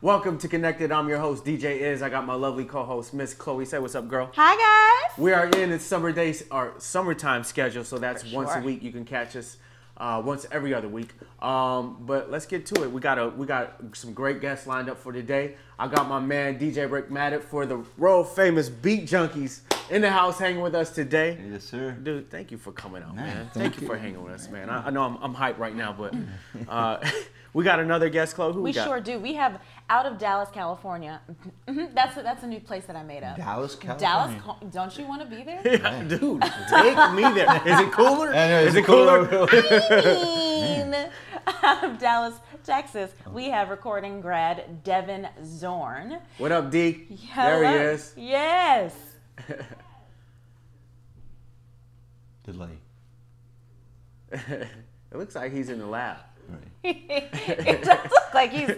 Welcome to Connected. I'm your host, DJ Iz. I got my lovely co-host, Miss Chloe. Say what's up, girl. Hi, guys. We are in summer days, our summertime schedule, so that's For once a sure. week. You can catch us once every other week. But let's get to it. We got some great guests lined up for today. I got my man DJ Rhettmatic for the world famous Beat Junkies in the house hanging with us today. Yes, sir. Dude, thank you for coming out, man. Thank Thank you you for hanging with us, man. I know I'm hyped right now, but we got another guest, Chloe. Who we got? Sure do. We have out of Dallas, California. That's a new place that I made up. Dallas, California. Dallas, don't you want to be there? Yeah, dude, take me there. Is it cooler? Is it cooler? I mean, out of Dallas, Texas, we have recording grad Devin Zorn. What up, D? Hello. There he is. Yes. Delay. It looks like he's in the lab. Right. It does look like he's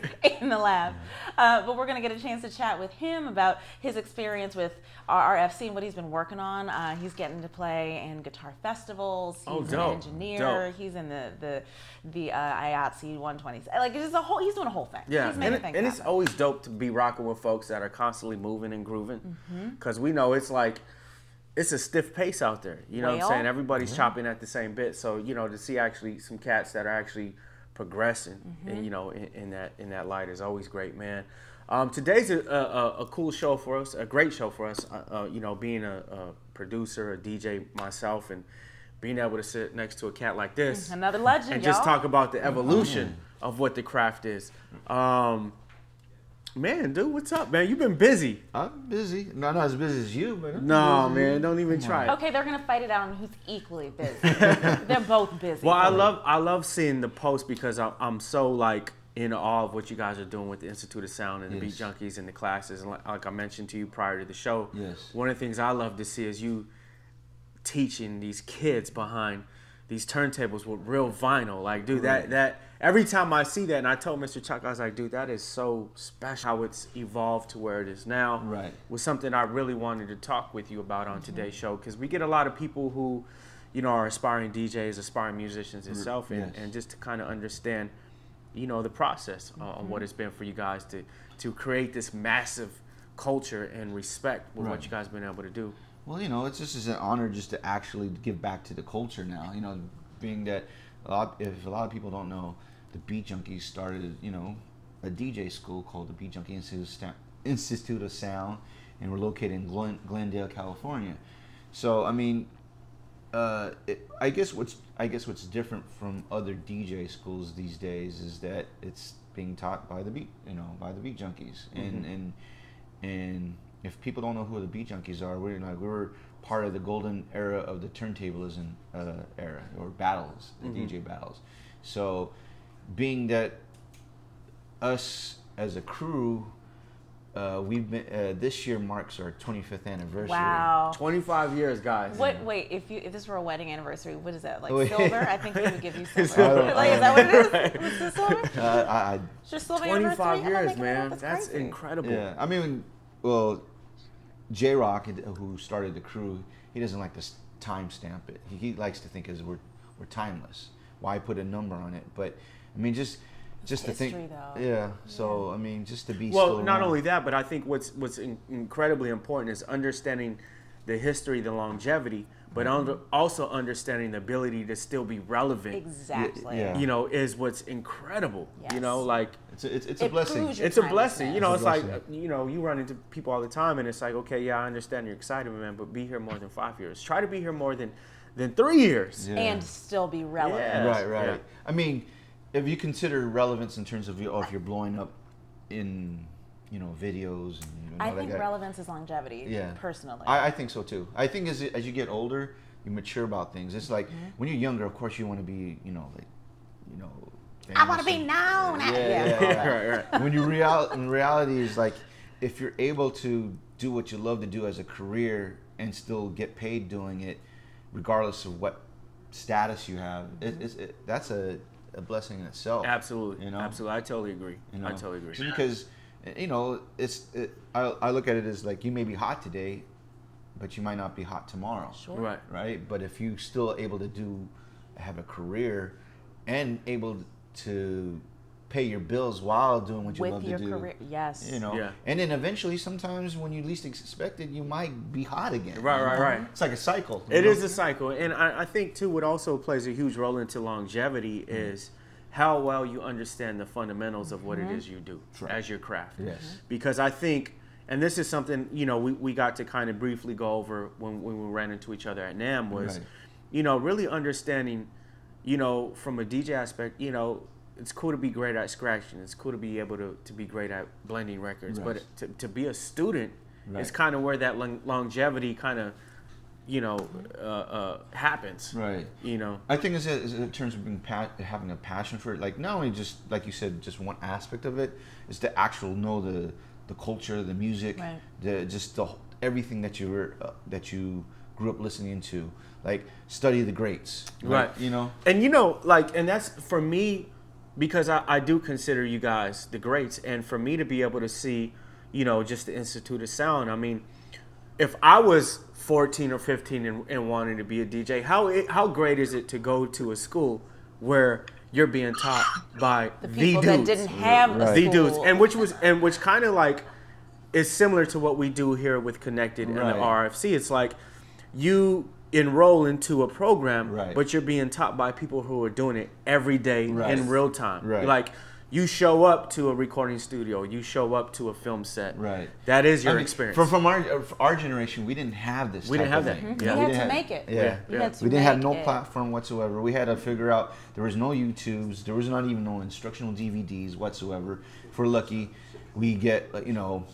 in the lab. But we're going to get a chance to chat with him about his experience with RFC and what he's been working on. He's getting to play in guitar festivals. He's an engineer. Dope. He's in the IATSE 120s. Like, it's he's doing a whole thing. Yeah, He's making things and it's happen. always dope to be rocking with folks that are constantly moving and grooving. Because we know it's like, it's a stiff pace out there. You know what I'm saying? Everybody's chopping at the same bit. So, you know, to see actually some cats that are actually progressing, and, you know, in that light is always great, man. Today's a cool show for us, a great show for us. You know, being a producer, a DJ myself, and being able to sit next to a cat like this, Another legend, and just y'all. talk about the evolution of what the craft is. Man, dude, what's up, man? You've been busy. I'm busy. Not as busy as you, but I'm No, busy. man, don't even try it. Okay, they're going to fight it out on who's equally busy. They're both busy. Well, I love seeing the post because I'm so like in awe of what you guys are doing with the Institute of Sound and the Beat Junkies and the classes. And like I mentioned to you prior to the show, one of the things I love to see is you teaching these kids behind these turntables with real vinyl. Like, dude, that every time I see that, and I told Mr. Chuck, I was like, dude, that is so special how it's evolved to where it is now. Right. Was something I really wanted to talk with you about on today's show, because we get a lot of people who, you know, are aspiring DJs, aspiring musicians itself, and just to kind of understand, you know, the process on what it's been for you guys to create this massive culture and respect with what you guys have been able to do. Well, you know, it's just an honor just to actually give back to the culture now. You know, being that if a lot of people don't know, the Beat Junkies started, you know, a DJ school called the Beat Junkie Institute of Sound, and we're located in Glendale, California. So, I mean, I guess what's different from other DJ schools these days is that it's being taught by the Beat Junkies, and if people don't know who the Beat Junkies are, we're part of the golden era of the turntablism era, or battles, the DJ battles. So, being that us as a crew, we've been this year marks our 25th anniversary. Wow. 25 years, guys. Wait, if this were a wedding anniversary, what is that, like silver? I think we would give you silver. Like, is that what it is? Is this silver? It's just silver 25 anniversary? years, man. That's crazy. incredible. Yeah, I mean, well, J-Rock, who started the crew, he doesn't like to timestamp it. He likes to think we're timeless. Why put a number on it? But I mean, just to think, though. yeah. So I mean, just to be well, not only that, but I think what's incredibly important is understanding the history, the longevity, but also understanding the ability to still be relevant. Exactly. Yeah. You know, is what's incredible. Yes. You know, like it's a blessing. it's a blessing. You know, it's like, blessing. you know, you run into people all the time, and it's like, okay, yeah, I understand you're excited, man, but be here more than 5 years. Try to be here more than 3 years. Yeah. And still be relevant. Yeah. Right. Yeah. I mean, if you consider relevance in terms of if you're blowing up in, you know, videos and I think relevance is longevity. Yeah. Personally. I think so too. I think as you get older, you mature about things. It's like when you're younger, of course, you want to be, you know, like, you know, I want to be known. Yeah. Right. When in reality is like, if you're able to do what you love to do as a career and still get paid doing it, regardless of what status you have, that's a blessing in itself. Absolutely. You know? Absolutely. I totally agree. You know? I totally agree. Because, you know, I look at it as like, you may be hot today, but you might not be hot tomorrow. Right. Right. But if you still able to have a career and able to pay your bills while doing what you love to do. Career. Yes. You know, and then eventually, sometimes when you least expect it, you might be hot again. Right. It's like a cycle. It is a cycle, and I think too, what also plays a huge role into longevity is how well you understand the fundamentals of what it is you do as your craft. Yes. Because I think, and this is something, you know, we got to kind of briefly go over when we ran into each other at NAMM was, you know, really understanding, you know, from a DJ aspect, you know, it's cool to be great at scratching. It's cool to be able to be great at blending records. But to be a student is kind of where that longevity kind of, you know, happens. Right. You know, I think it's in terms of being having a passion for it. Like not only just like you said, just one aspect of it is to actually know the culture, the music, everything that you grew up listening to. Like study the greats. Right. You know. And you know, like, and that's for me, because I do consider you guys the greats, and for me to be able to see, you know, just the Institute of Sound. I mean, if I was 14 or 15 and wanting to be a DJ, how great is it to go to a school where you're being taught by the people that didn't have a the school. dudes, and which kind of like is similar to what we do here with Connected and the RFC. It's like you enroll into a program, but you're being taught by people who are doing it every day in real time. Like you show up to a recording studio, you show up to a film set. That is your experience. From our generation, we didn't have this. We didn't have that. We had to make it. We didn't have no platform whatsoever. We had to figure out. There was no YouTubes. There was not even no instructional DVDs whatsoever. If we're lucky, we get, you know,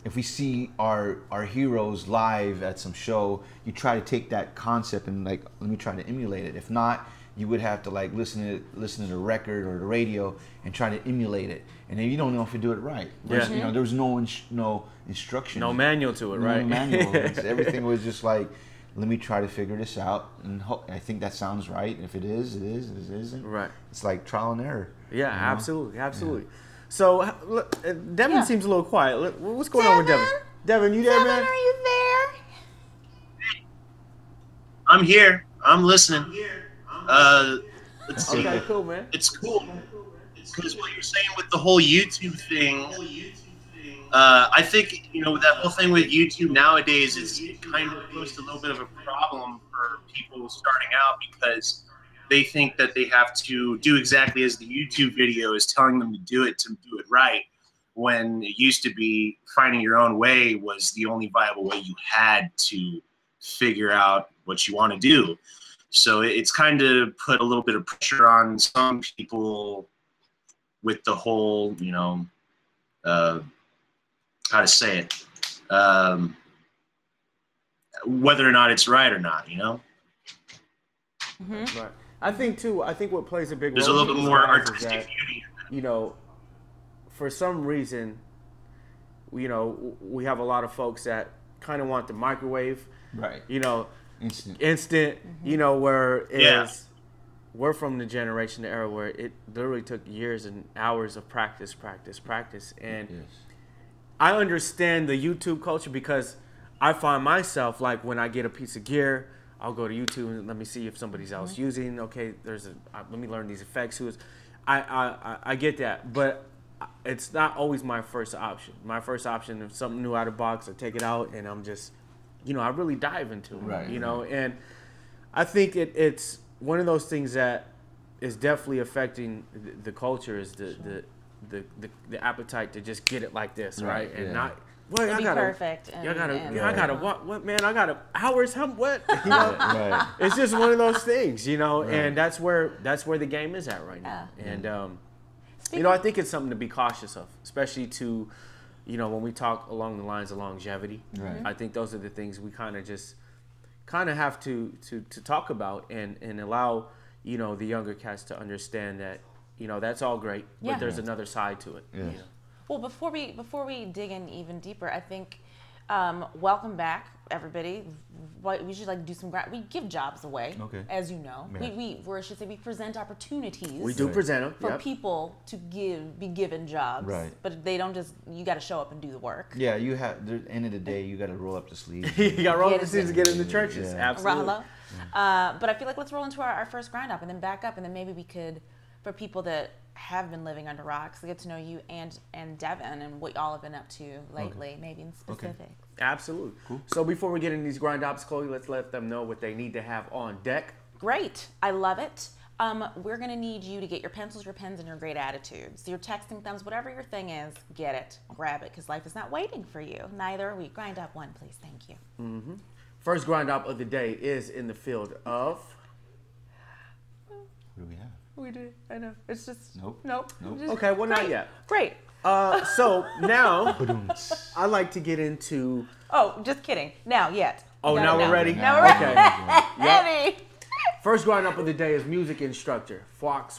if we see our heroes live at some show, you try to take that concept and like, let me try to emulate it. If not, you would have to like listen to the record or the radio and try to emulate it, and then you don't know if you do it right. You know, there was no instruction, no manual to it, no manual. Everything was just like, let me try to figure this out, and I think that sounds right. If it is, it is. If it isn't, it's like trial and error. Yeah, absolutely. So Devin seems a little quiet. What's going on with Devin? Devin, you there, man? Are you there? I'm here. I'm listening. Let's see. Okay, cool, man. It's cool. Because what you're saying with the whole YouTube thing, I think, you know, that whole thing with YouTube nowadays is kind of posed a little bit of a problem for people starting out, because they think that they have to do exactly as the YouTube video is telling them to do it right, when it used to be finding your own way was the only viable way you had to figure out what you want to do. So it's kind of put a little bit of pressure on some people with the whole, you know, how to say it, whether or not it's right or not, you know? Right. I think what plays a big role. There's a little bit more artistic beauty. You know, for some reason, you know, we have a lot of folks that kind of want the microwave. You know, instant. You know, where we're from the generation, the era where it literally took years and hours of practice, and I understand the YouTube culture, because I find myself like, when I get a piece of gear, I'll go to YouTube and let me see if somebody's else using. Okay, let me learn these effects. I get that, but it's not always my first option. My first option, if something new out of the box, I take it out and I'm just, you know, I really dive into it. You know, and I think it's one of those things that is definitely affecting the culture, is the appetite to just get it like this, right? And not. Well, I gotta, perfect. I gotta, what, man? I gotta hours. What? You know? It's just one of those things, you know. And that's where the game is at right now. And you know, I think it's something to be cautious of, especially to, you know, when we talk along the lines of longevity. I think those are the things we kind of have to talk about and allow, you know, the younger cats to understand that, you know, that's all great, but there's another side to it. You know? Well, before we dig in even deeper, I think welcome back, everybody. We should like do some. We give jobs away, as you know. We present opportunities. We do present them for people to be given jobs, but they don't just. You got to show up and do the work. Yeah, you have. At the end of the day, you got to roll up the sleeves. You got to roll up the sleeves to get in the trenches. Absolutely. But I feel like let's roll into our first grind up and then back up, and then maybe we could for people that have been living under rocks to get to know you and Devin and what y'all have been up to lately, maybe in specific. Okay. Absolutely. Cool. So before we get into these grind ops, Chloe, let's let them know what they need to have on deck. Great. I love it. We're going to need you to get your pencils, your pens, and your great attitudes. Your texting thumbs, whatever your thing is, get it. Grab it, because life is not waiting for you. Neither are we. Grind up one, please. Thank you. Mm-hmm. First grind up of the day is in the field of... What do we have? We do. I know. It's just... Nope. Just, okay, well, not yet. Great. So now, I like to get into... Oh, just kidding. Now, yet. Oh, no, now we're ready? Now we're ready. Yep. First grind up of the day is music instructor, Fort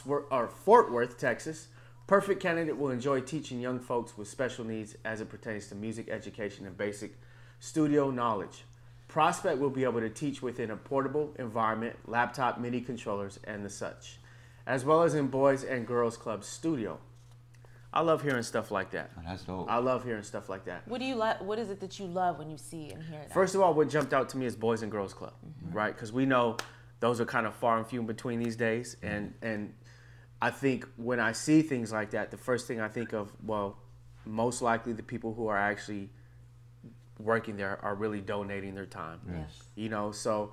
Worth, Texas. Perfect candidate will enjoy teaching young folks with special needs as it pertains to music education and basic studio knowledge. Prospect will be able to teach within a portable environment, laptop, MIDI controllers, and the such, as well as in Boys and Girls Club studio. I love hearing stuff like that. Oh, that's dope. I love hearing stuff like that. What do you like? What is it that you love when you see and hear that? First of all, what jumped out to me is Boys and Girls Club, right? Because we know those are kind of far and few in between these days, and I think when I see things like that, the first thing I think of, well, most likely the people who are actually working there are really donating their time. Yes. You know, so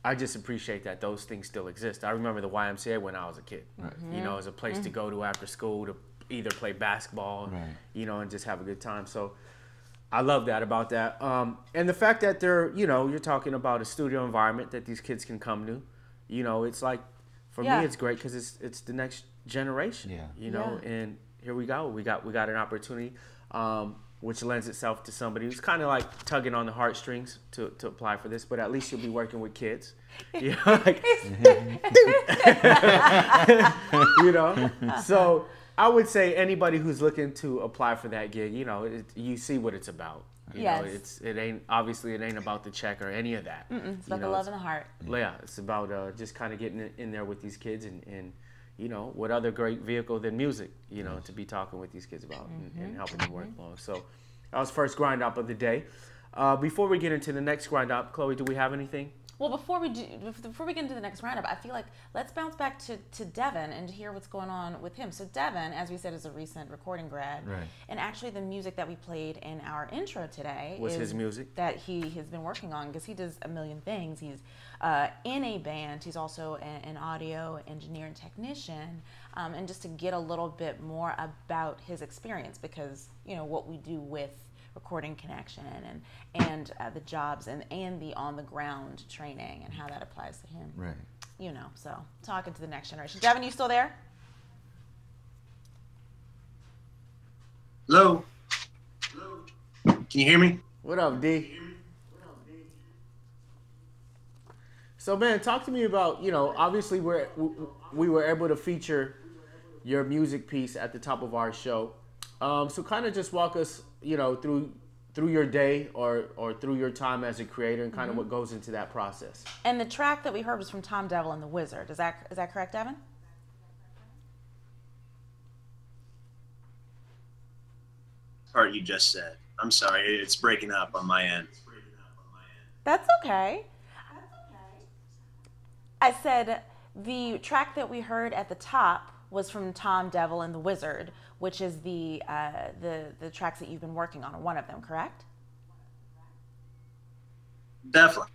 I just appreciate that those things still exist. I remember the YMCA when I was a kid. Right. You know, as a place to go to after school to either play basketball, you know, and just have a good time. So I love that about that. And the fact that they're, you know, you're talking about a studio environment that these kids can come to. You know, it's like, for me, it's great because it's the next generation. Yeah. You know, and here we go. We got an opportunity, which lends itself to somebody who's kind of like tugging on the heartstrings to apply for this, but at least you'll be working with kids. You know, like, you know, so I would say anybody who's looking to apply for that gig, you know, you see what it's about. You know, it ain't about the check or any of that. It's about the love and the heart. Yeah, it's about just kind of getting in there with these kids and you know, what other great vehicle than music, you know, to be talking with these kids about and helping them work along. So that was first grind up of the day. Before we get into the next grind up, Chloe, do we have anything? Well, before we get into the next roundup, I feel like let's bounce back to Devin and hear what's going on with him. So Devin, as we said, is a recent recording grad. Right. And actually the music that we played in our intro today was his music that he has been working on, because he does a million things. He's in a band. He's also an audio engineer and technician. And just to get a little bit more about his experience, because, you know, what we do with Recording Connection and the jobs and the on the ground training and how that applies to him. Right. You know, so talking to the next generation. Devin, you still there? Hello. Can you hear me? What up, D? So, man, talk to me about, you know, obviously we were able to feature your music piece at the top of our show. So kind of just walk us, you know, through your day or through your time as a creator and kind of what goes into that process. And the track that we heard was from Tom Devil and the Wizard. Is that correct, Devin? Part you just said. I'm sorry, it's breaking up on my end. That's okay. I said the track that we heard at the top was from Tom Devil and the Wizard, which is the tracks that you've been working on, or one of them, correct? Definitely.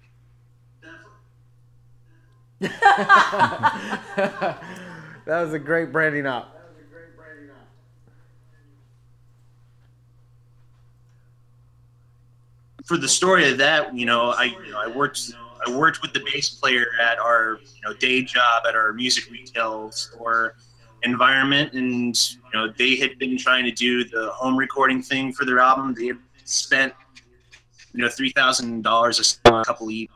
That was a great branding up. For the story of that, you know, I worked with the bass player at our day job at our music retail store environment, and they had been trying to do the home recording thing for their album. They had spent $3,000 a couple each,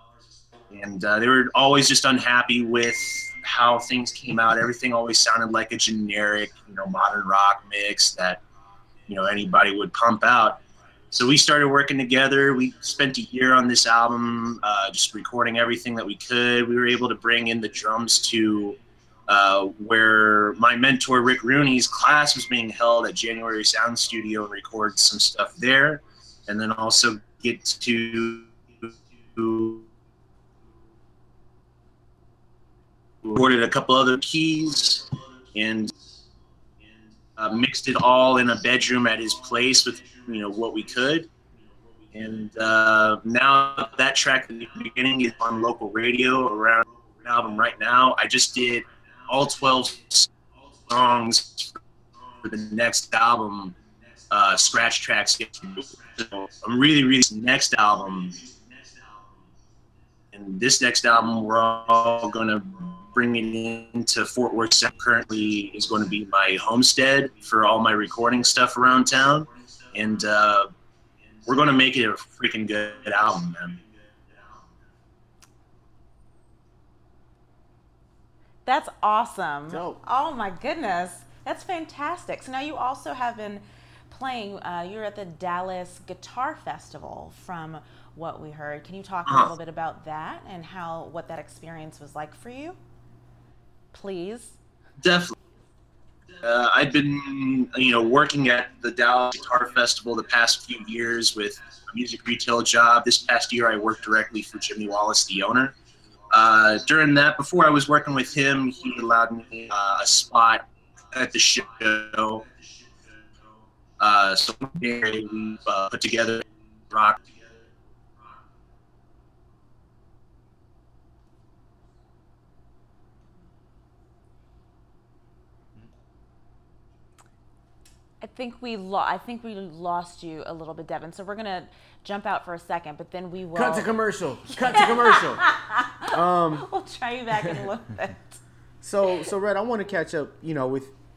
and they were always just unhappy with how things came out. Everything always sounded like a generic modern rock mix that anybody would pump out. So we started working together. We spent a year on this album, just recording everything that we could. We were able to bring in the drums to where my mentor Rick Rooney's class was being held at January Sound Studio, and record some stuff there, and then also get to recorded a couple other keys and mixed it all in a bedroom at his place with what we could. And now that track at the beginning is on local radio around an album right now. I just did all 12 songs for the next album, scratch tracks. So I'm really next album. And this next album, we're all going to bring it into Fort Worth. Currently is going to be my homestead for all my recording stuff around town. And we're going to make it a freaking good album, man. That's awesome. Dope. Oh my goodness. That's fantastic. So now you also have been playing, you're at the Dallas Guitar Festival from what we heard. Can you talk a little bit about that and what that experience was like for you? Please. Definitely. I've been, working at the Dallas Guitar Festival the past few years with a music retail job. This past year, I worked directly for Jimmy Wallace, the owner. During that, before I was working with him, he allowed me a spot at the show. So we put together rock. I think we lost you a little bit, Devin. So we're gonna jump out for a second, but then we will cut to commercial. Cut to commercial. We'll try you back in a little bit. So Rhett, I want to catch up,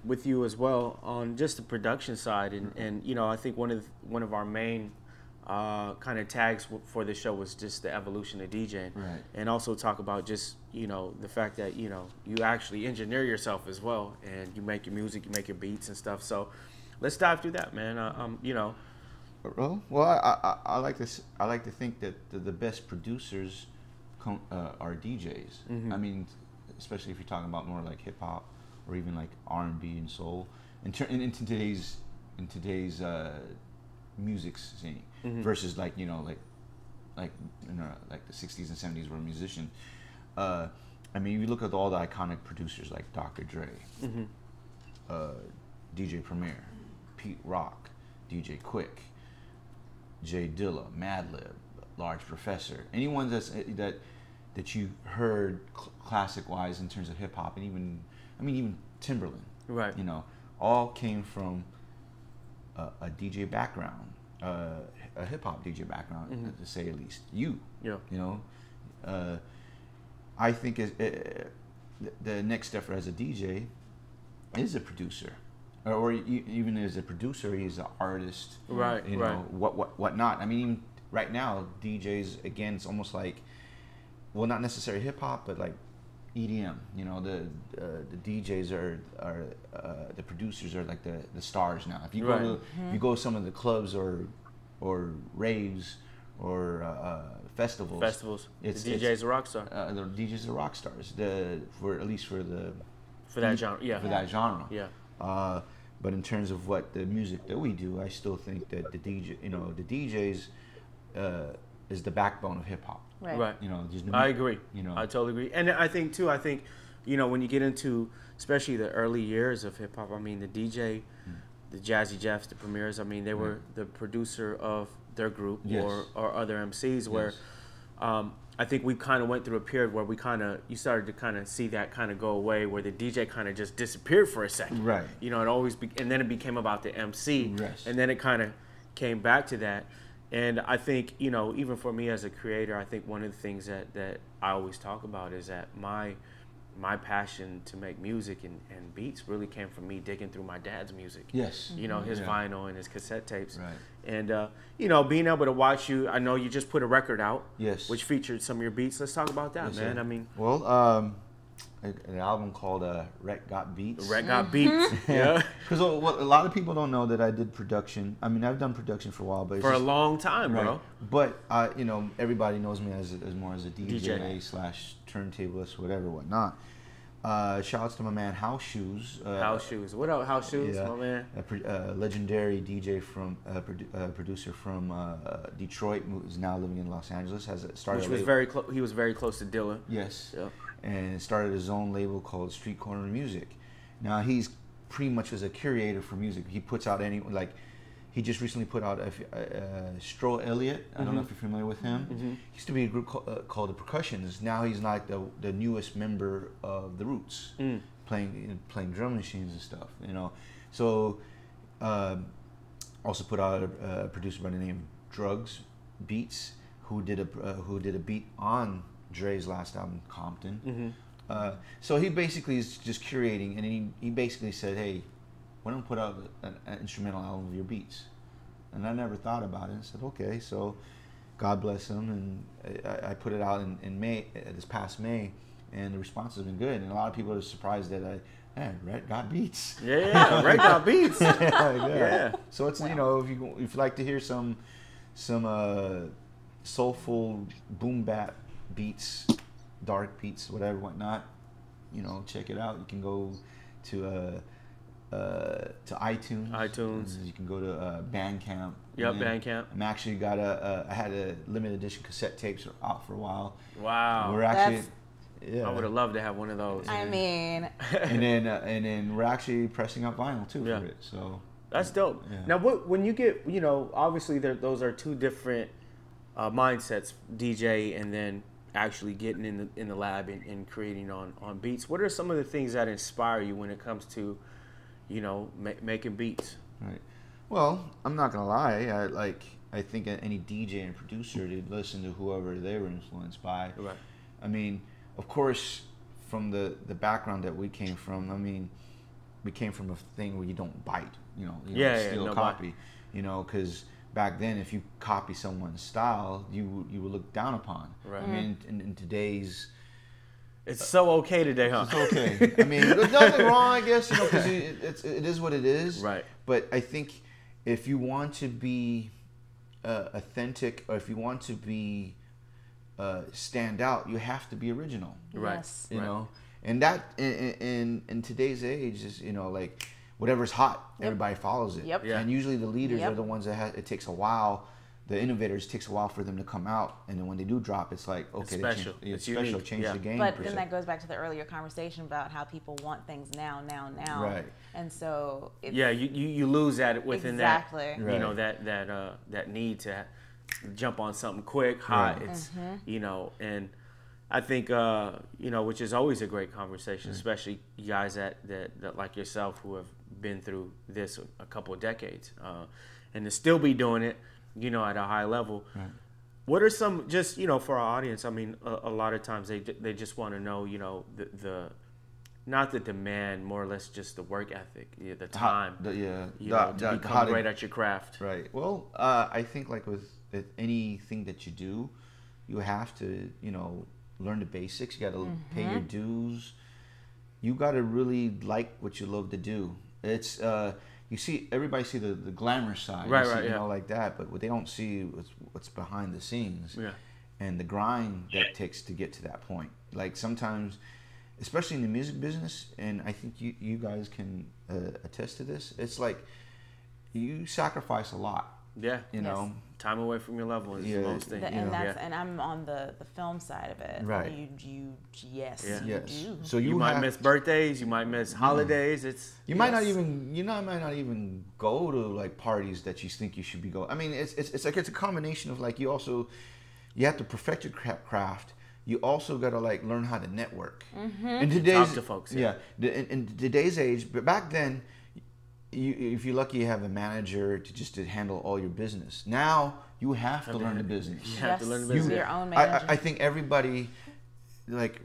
with you as well on just the production side, and I think one of our main kind of tags for this show was just the evolution of DJing, right? And also talk about just the fact that you actually engineer yourself as well, and you make your music, you make your beats and stuff. So let's dive through that, man. Well, I like this. I like to think that the best producers are DJs. Mm-hmm. I mean, especially if you're talking about more like hip hop or even like R&B and soul. In today's music scene, mm-hmm. versus like the 60s and 70s were a musician. I mean, you look at all the iconic producers like Dr. Dre, mm-hmm. DJ Premier, Pete Rock, DJ Quick, Jay Dilla, Madlib, Large Professor. Anyone that you heard classic wise in terms of hip hop, and even Timberland, right? All came from a DJ background, a hip hop DJ background, mm-hmm. to say at least. I think the next step as a DJ is a producer, or even as a producer, he's an artist, right? Right. What not? I mean, even right now, DJs, again, it's almost like, well, not necessarily hip hop, but like EDM. The DJs are the producers are like the stars now. If you go to if you go to some of the clubs or raves or festivals, the DJs are rock stars. The DJs are rock stars. For that genre, yeah. For that genre, yeah. But in terms of what the music that we do, I still think that the DJs is the backbone of hip hop. Right. I agree. I totally agree. And I think when you get into especially the early years of hip hop, I mean, the DJ, the Jazzy Jeffs, the Premiers, I mean, they were the producer of their group, yes. or other MCs, where I think we kind of went through a period where you started to kind of see that kind of go away, where the DJ kind of just disappeared for a second. Right. It always and then it became about the MC, yes. and then it kind of came back to that. And I think, even for me as a creator, I think one of the things that I always talk about is that my passion to make music and beats really came from me digging through my dad's music. Yes. His vinyl and his cassette tapes. Right. And, being able to watch you, I know you just put a record out. Yes. Which featured some of your beats. Let's talk about that, man. Sir. I mean. Well, an album called Rhett Got Beats. Rhett Got Beats. Yeah. Because a lot of people don't know that I did production. I mean, I've done production for a while, but a long time, bro. But everybody knows me as more as a DJ. / turntablist, whatnot. Shout outs to my man House Shoes. House Shoes. What up, House Shoes, my man? A legendary DJ producer from Detroit, who's now living in Los Angeles. He was very close to Dilla. Yes. Yeah. And started his own label called Street Corner Music. Now he's pretty much as a curator for music. He puts out he just recently put out Stroll Elliott. I don't know if you're familiar with him. He used to be a group called the Percussions. Now he's like the newest member of the Roots, playing drum machines and stuff. You know, so also put out a producer by the name of Drugs Beats, who did a beat on Dre's last album, Compton. So he basically is just curating, and he basically said, hey, why don't put out an instrumental album of your beats? And I never thought about it. I said, okay. So God bless him, and I put it out in May, this past May, and the response has been good. And a lot of people are surprised that Rhett got beats. Yeah, Rhett got beats. Yeah. So it's, you know, if you like to hear some soulful boom bap beats, dark beats, whatever, whatnot, you know, check it out. You can go to iTunes. You can go to Bandcamp. Yep, Bandcamp. I'm actually got I had a limited edition cassette tapes out for a while. Wow. We're actually, I would have loved to have one of those. I mean. and then we're actually pressing up vinyl too for it. So that's dope. Yeah. Now, when you get, you know, obviously those are two different mindsets, DJ and then actually getting in the lab and creating on beats. What are some of the things that inspire you when it comes to, you know, making beats? Right. Well, I'm not gonna lie. I think any DJ and producer, they listen to whoever they were influenced by. Right. I mean, of course, from the background that we came from. I mean, we came from a thing where you don't bite. You know, you don't steal, copy. You know, because back then, if you copy someone's style, you were looked down upon. Right. I mean, in today's, it's so okay today, huh? It's okay. I mean, there's nothing wrong, I guess, you know, because it is what it is. Right. But I think if you want to be authentic, or if you want to be stand out, you have to be original. Right. Yes. You know, and that in today's age is, you know, like whatever's hot, everybody follows it. Yep. Yeah. And usually the leaders are the ones that it takes a while. The innovators takes a while for them to come out, and then when they do drop, it's like, okay, it's special. It's special. Change the game. But then that goes back to the earlier conversation about how people want things now. Right. And so it's, you lose that within that, Right. you know, that need to jump on something quick, hot. Right. It's you know, and I think you know, which is always a great conversation, especially you guys that like yourself who have been through this a couple of decades, and to still be doing it, you know, at a high level. Right. What are some, just, you know, for our audience, I mean, a lot of times they just want to know, you know, the not the demand, more or less just the work ethic, the time, to become great at your craft. Right. Well, I think like with anything that you do, you have to, you know, learn the basics. You got to pay your dues. You got to really like what you love to do. It's you see, everybody see the glamorous side, you know, like that, but what they don't see is what's behind the scenes, and the grind that takes to get to that point. Like sometimes, especially in the music business, and I think you guys can attest to this. It's like you sacrifice a lot. Yeah, you know, time away from your loved ones. Most things, and I'm on the film side of it. Right. You do. So you might miss birthdays, you might miss holidays. You might not even go to like parties that you think you should be going. I mean, it's like it's a combination of like you have to perfect your craft. You also got to like learn how to network. In today's, talk to folks. In today's age, but back then, if you're lucky, you have a manager to handle all your business. Now you have to learn the business. You have to learn the business. Your own manager. I think everybody, like,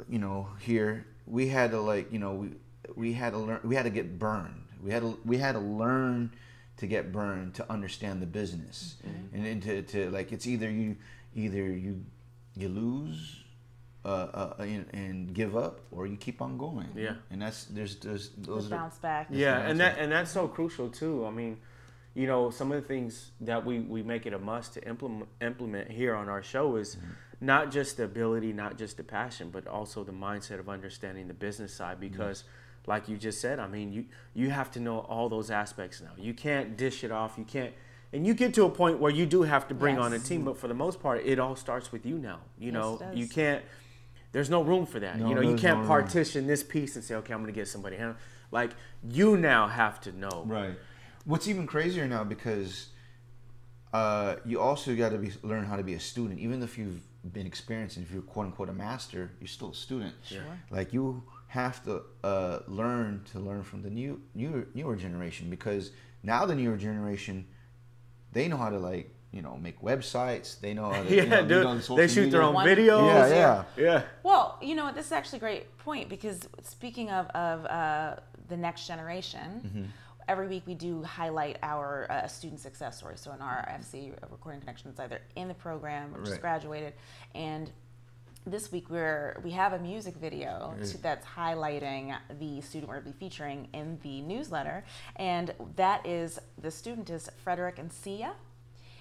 you know, here we had to like, you know, we had to learn. We had to get burned. We had to learn to get burned to understand the business, and then to like it's either you lose. And give up, or you keep on going. Yeah, and that's there's those bounce back. Yeah, and that's so crucial too. I mean, you know, some of the things that we make it a must to implement here on our show is not just the ability, not just the passion, but also the mindset of understanding the business side. Because, like you just said, I mean, you have to know all those aspects now. You can't dish it off. You can't. And you get to a point where you do have to bring on a team, but for the most part, it all starts with you now. You know, you can't. there's no room for that. No, you know, you can't no partition this piece and say, okay, I'm going to get somebody. Like, you now have to know. Right. What's even crazier now, because you also got to learn how to be a student. Even if you've been experienced, and if you're quote unquote a master, you're still a student. Sure. Like, you have to learn from the newer generation, because now the newer generation, they know how to, like, you know, make websites. They know how to, yeah, dude. They shoot their own videos. Yeah. Well, you know what? This is actually a great point, because speaking of the next generation, every week we do highlight our student success story. So in our FC Recording Connection, it's either in the program or just graduated. And this week we have a music video that's highlighting the student we're going to be featuring in the newsletter. And that is, the student is Frederick and Sia.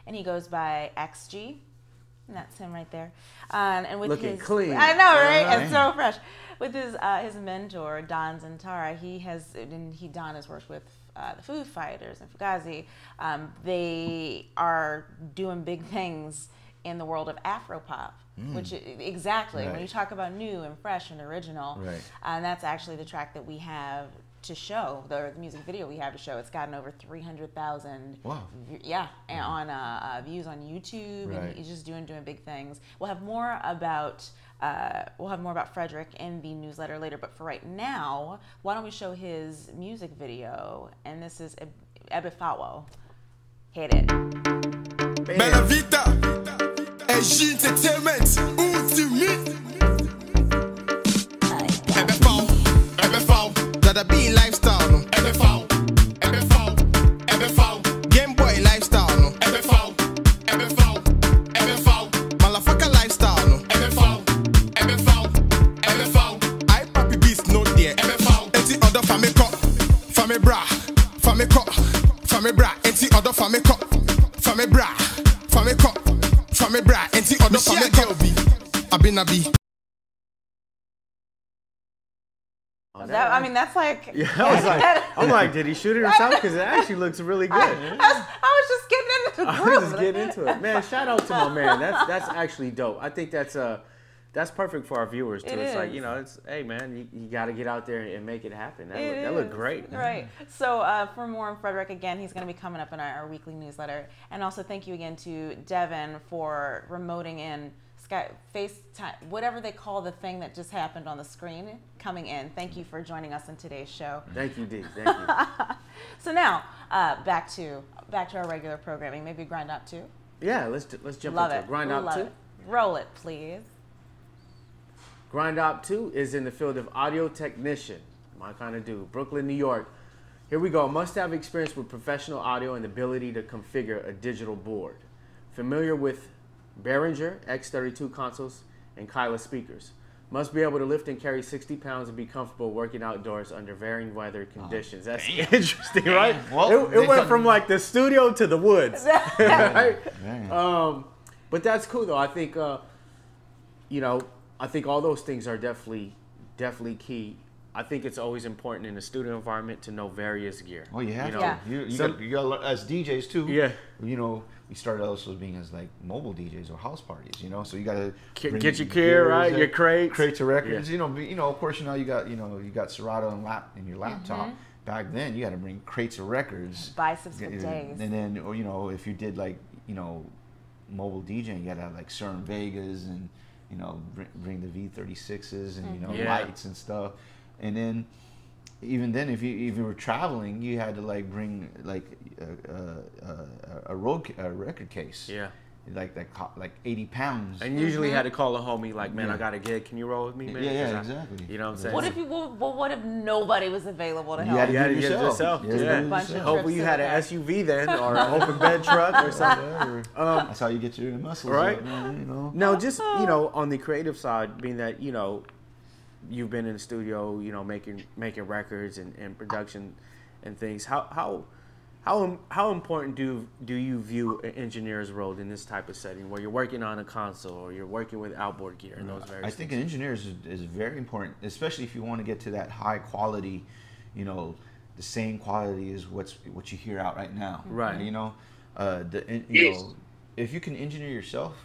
And he goes by XG, and that's him right there. And with looking clean. I know, right? It's so fresh. With his mentor Don Zantara, Don has worked with the Foo Fighters and Fugazi. They are doing big things in the world of Afropop, which when you talk about new and fresh and original, and that's actually the track that we have to show, the music video we have to show. It's gotten over 300,000 on views on YouTube, and he's just doing big things. We'll have more about Frederick in the newsletter later, but for right now, why don't we show his music video? And this is Ebifawo. Hit it. Bella Vita, FOH Entertainment, ultimate. That be lifestyle, no. Game Boy lifestyle, no. Motherfucker lifestyle, no. I papi beast no there. Enti other family cup, family bra, enti other family cup, family bra, enti other family cup. Abinabi. That's like... Yeah, I'm like, did he shoot it himself? Because it actually looks really good. I was just getting into the groove. I was just getting into it. Man, shout out to my man. That's actually dope. I think that's perfect for our viewers, too. It's like, you know, hey, man, you got to get out there and make it happen. That looked great. Right. So for more on Frederick, again, he's going to be coming up in our weekly newsletter. And also thank you again to Devin for remoting in FaceTime, whatever they call the thing that just happened on the screen, coming in. Thank you for joining us in today's show. Thank you, Dee. Thank you. So now, back to our regular programming. Maybe Grind Up 2? Yeah, let's jump Love into it. Grind Up 2. Roll it, please. Grind Up 2 is in the field of audio technician. My kind of dude. Brooklyn, New York. Here we go. Must have experience with professional audio and the ability to configure a digital board. Familiar with Behringer X32 consoles and Kyla speakers. Must be able to lift and carry 60 pounds and be comfortable working outdoors under varying weather conditions. That's interesting, right? Well, it went from like the studio to the woods. Right? But that's cool though. I think, you know, I think all those things are definitely key. I think it's always important in a studio environment to know various gear. Oh, you have to. You got as DJs too. Yeah. You know, we started also being as like mobile DJs or house parties. You know, so you got to get your gear right, your crates of records. Yeah. You know, of course, you got Serato in your laptop. Back then, you got to bring crates of records. Biceps for days. And then, you know, if you did like, you know, mobile DJing, you got to have like CERN Vegas and, you know, bring the V36s and you know lights and stuff. And then, even then, if you were traveling, you had to like bring like a record case. Yeah. Like 80 pounds. And usually had to call a homie like, man, I got a gig. Can you roll with me, man? Yeah, exactly. You know what I'm saying? What if nobody was available to help? You had to get it yourself. Hopefully you had an SUV then, or an open bed truck or something. That's how you get your muscles right? Up, man, you know. Now, just, you know, on the creative side, being that, you know, you've been in the studio, you know, making records and production and things. How important do you view an engineer's role in this type of setting where you're working on a console or you're working with outboard gear and those various I think an engineer is very important, especially if you want to get to that high quality, you know, the same quality as what you hear out right now. Right. You know, you know, if you can engineer yourself,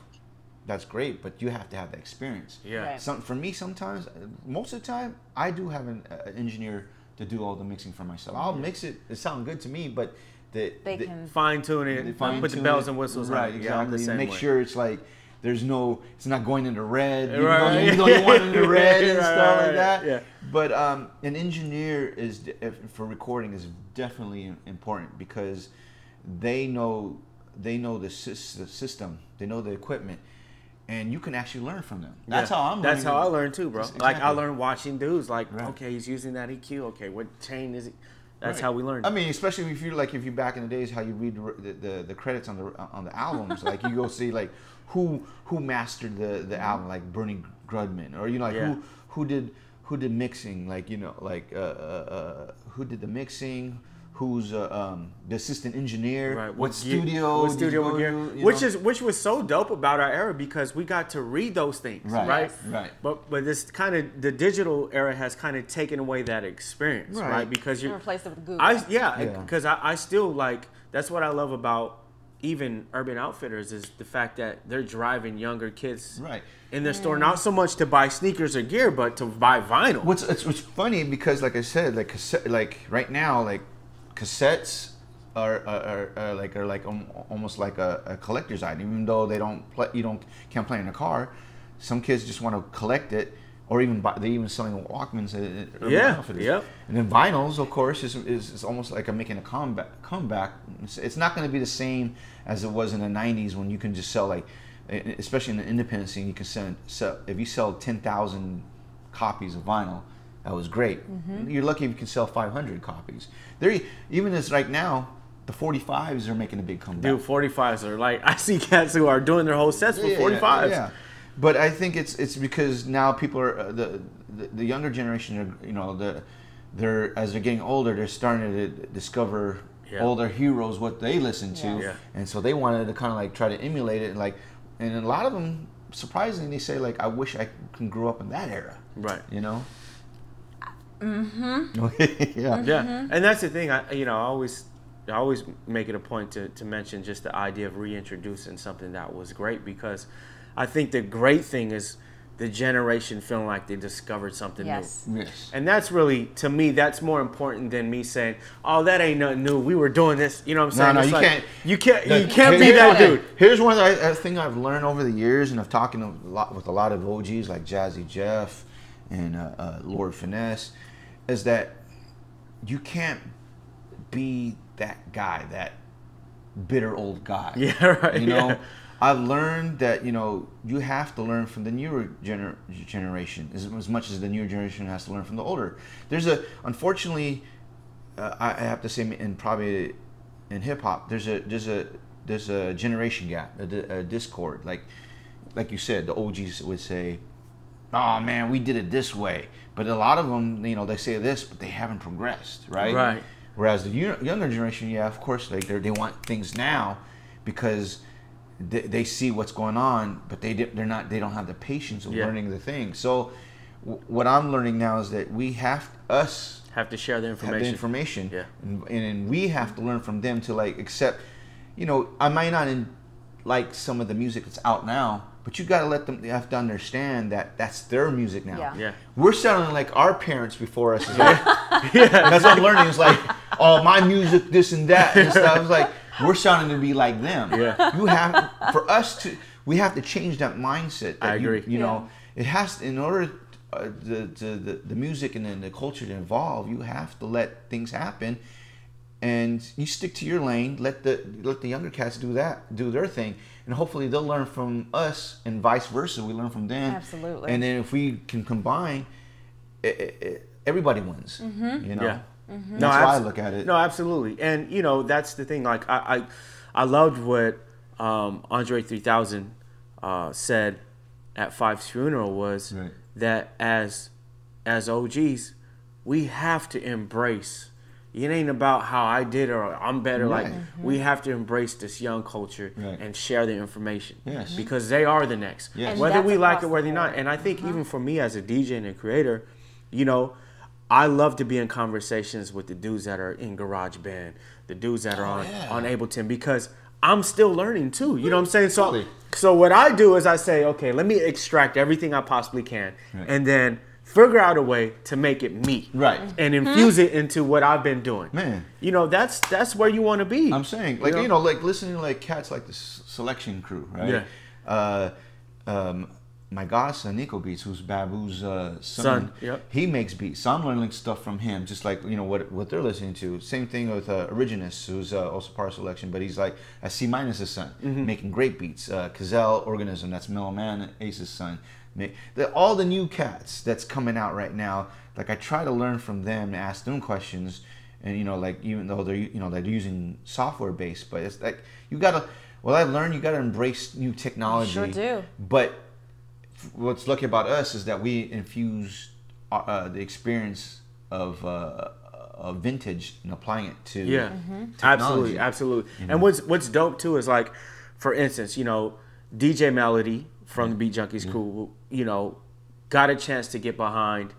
that's great, but you have to have the experience. Yeah. Right. For me, sometimes, most of the time, I do have an engineer to do all the mixing for myself. I'll mix it. It sounds good to me, but they can fine tune it, put the bells and whistles on. Right, exactly. Yeah, make sure it's like it's not going into red, even right. though you want it into red and stuff like that. Yeah. But an engineer for recording is definitely important because they know the system, they know the equipment, and you can actually learn from them. That's how I'm learning. That's how I learned too, bro. Exactly. Like I learned watching dudes. Like, okay, he's using that EQ. Okay, what chain is it? That's how we learned. I mean, especially if you back in the days, how you read the credits on the albums. Like you go see like who mastered the album, like Bernie Grudman, or like who did mixing, like like who did the mixing. Who's the assistant engineer? Right. What studio? Which was so dope about our era because we got to read those things, right? Right. But this kind of the digital era has kind of taken away that experience, right? Because you replaced it with Google. Because I still like that's what I love about even Urban Outfitters is the fact that they're driving younger kids in their store, not so much to buy sneakers or gear, but to buy vinyl. What's funny because like I said, like cassette, like right now, like cassettes are almost like a collector's item, even though can't play in a car. Some kids just want to collect it, or they're even selling Walkmans. And then vinyls, of course, is almost like making a comeback. It's not going to be the same as it was in the '90s when you can just sell, like, especially in the independent scene, you can sell if you sell 10,000 copies of vinyl. That was great. You're lucky if you can sell 500 copies. Even as right now, the 45s are making a big comeback. Dude, 45s are like, I see cats who are doing their whole sets with 45s. Yeah. But I think it's because now people are the younger generation are, they're as they're getting older, they're starting to discover older heroes, what they listen to, and so they wanted to kind of like try to emulate it, and a lot of them surprisingly say like, I wish I can grow up in that era, right? Mm-hmm. And that's the thing. I always make it a point to mention just the idea of reintroducing something that was great, because I think the great thing is the generation feeling like they discovered something new. Yes. And that's really, to me, that's more important than me saying, "Oh, that ain't nothing new. We were doing this." You know what I'm saying? No, you can't be that dude. Here's one thing I've learned over the years, and I've talked with a lot of OGs like Jazzy Jeff and Lord Finesse, is that you can't be that guy, that bitter old guy. Yeah, right. I've learned that you have to learn from the newer generation as much as the newer generation has to learn from the older. Unfortunately, I have to say, and probably in hip hop, there's a generation gap, a discord. Like you said, the OGs would say, "Oh man, we did it this way," but a lot of them, they say this, but they haven't progressed, right? Right. Whereas the younger generation, of course, like they want things now because they see what's going on, but they don't have the patience of learning the thing. So what I'm learning now is that we have to share the information. Yeah. And we have to learn from them to accept. I might not like some of the music that's out now, but you gotta let them. They have to understand that that's their music now. Yeah. We're sounding like our parents before us. That's what I'm learning. It's like, oh, my music, this and that and stuff. It's like we're sounding to be like them. Yeah. We have to change that mindset. I agree. It has to, in order the music and then the culture to evolve. You have to let things happen, and you stick to your lane. Let the younger cats do their thing. And hopefully they'll learn from us, and vice versa. We learn from them. Absolutely. And then if we can combine, everybody wins. Yeah. Mm-hmm. That's why I look at it. No, absolutely. And that's the thing. Like I loved what Andre 3000 said at Five's funeral was that as OGs, we have to embrace. It ain't about how I did or I'm better. Right. Like we have to embrace this young culture and share the information. Yes. Because they are the next. Yes. Whether we like it, whether not. And I think even for me as a DJ and a creator, I love to be in conversations with the dudes that are in GarageBand, the dudes that are on Ableton, because I'm still learning too. You know what I'm saying? So what I do is I say, okay, let me extract everything I possibly can, and then figure out a way to make it me, and infuse it into what I've been doing. Man, you know, that's where you want to be. I'm saying, like, you know, like listening to like cats like the Selection Crew, right? Yeah. My godson Nico Beats, who's Babu's son, he makes beats. So I'm learning stuff from him, just like, you know, what they're listening to. Same thing with Originus, who's also part of Selection, but he's like a C-'s son, making great beats. Cazelle Organism, that's Mellow Man Ace's son. All the new cats that's coming out right now, like, I try to learn from them, ask them questions, and, you know, like, even though they're, you know, they're using software based, but it's like, you gotta, well, I've learned you gotta embrace new technology. Sure do. But what's lucky about us is that we infuse the experience of vintage and applying it to technology. Absolutely. You know? And what's dope too is, like, for instance, you know, DJ Melody from the Beat Junkies crew, you know, got a chance to get behind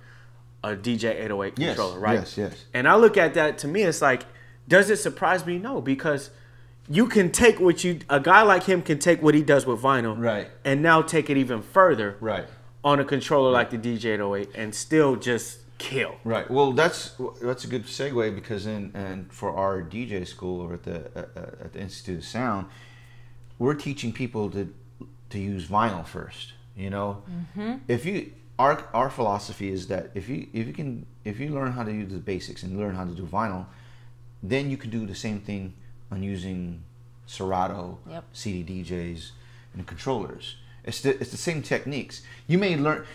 a DJ 808 controller, right? Yes. And I look at that, to me, it's like, does it surprise me? No, because you can take a guy like him can take what he does with vinyl, and now take it even further, on a controller like the DJ 808 and still just kill. Right. Well, that's a good segue, because and for our DJ school over at the Institute of Sound, we're teaching people to use vinyl first. You know, if you our philosophy is that if you learn how to use the basics and learn how to do vinyl, then you can do the same thing on using Serato, CD DJs, and controllers. It's the same techniques. You may learn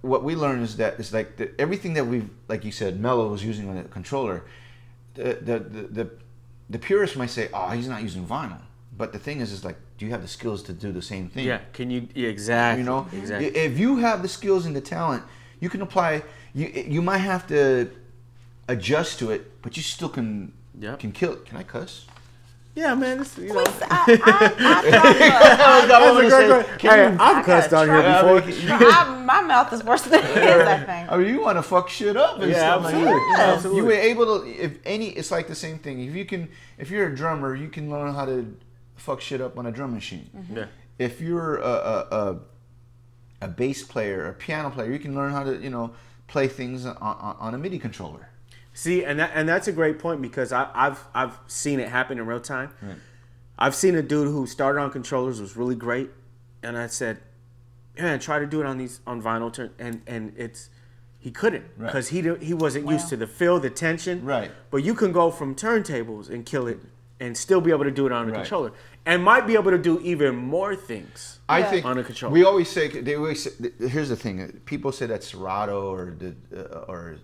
what we learn is that it's like everything that we've, like you said, Mello was using on a controller. The purist might say, oh, he's not using vinyl. But the thing is like, do you have the skills to do the same thing? Yeah, can you, exactly. You know, if you have the skills and the talent, you can apply. You might have to adjust to it, but you still can kill it. Can I cuss? Yeah, man. It's, you know. I've cussed on here before. My mouth is worse than his, I think. I mean, you want to fuck shit up and stuff like that. Absolutely. You were able to, it's like the same thing. If you're a drummer, you can learn how to fuck shit up on a drum machine. Yeah. If you're a bass player, a piano player, you can learn how to, you know, play things on a MIDI controller. See, and that's a great point, because I've seen it happen in real time. Right. I've seen a dude who started on controllers, was really great, and I said, "Man, try to do it on vinyl," and he couldn't, because he wasn't used to the feel, the tension. Right. But you can go from turntables and kill it, and still be able to do it on a controller, and might be able to do even more things. I think on a controller. We always say here's the thing: people say that Serato or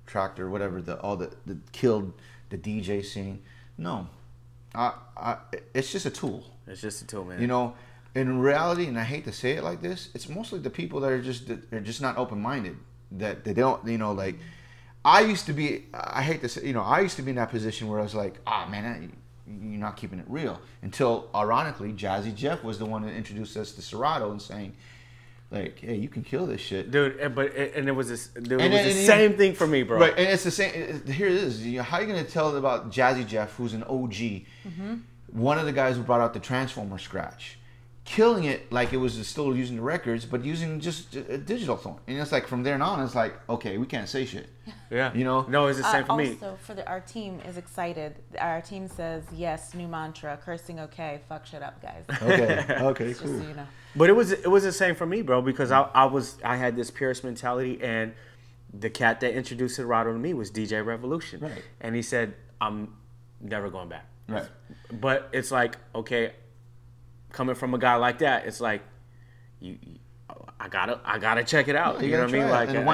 Tractor, whatever, the killed the DJ scene. No, it's just a tool. It's just a tool, man. You know, in reality, and I hate to say it like this, it's mostly the people that are just not open-minded, that they don't, you know, like, I used to be, I hate to say, you know, I used to be in that position where I was like, man, you're not keeping it real. Until, ironically, Jazzy Jeff was the one that introduced us to Serato and saying, like, hey, you can kill this shit, dude. And it was the same thing for me, bro. Right, and it's the same. Here it is. How are you gonna tell about Jazzy Jeff, who's an OG, one of the guys who brought out the Transformer scratch, killing it like it was still using the records, but using just a digital phone. And it's like, from there on, it's like, okay, we can't say shit. Yeah, you know. No, it's the same for me. Also, our team is excited. Our team says yes. New mantra: cursing okay, fuck shit up, guys. Okay, cool. Just so you know. But it was the same for me, bro, because I had this purist mentality, and the cat that introduced Serato to me was DJ Revolution. Right. And he said, I'm never going back. Right. But it's like, okay, coming from a guy like that, it's like, I gotta check it out. Yeah, you know what I mean? Like, and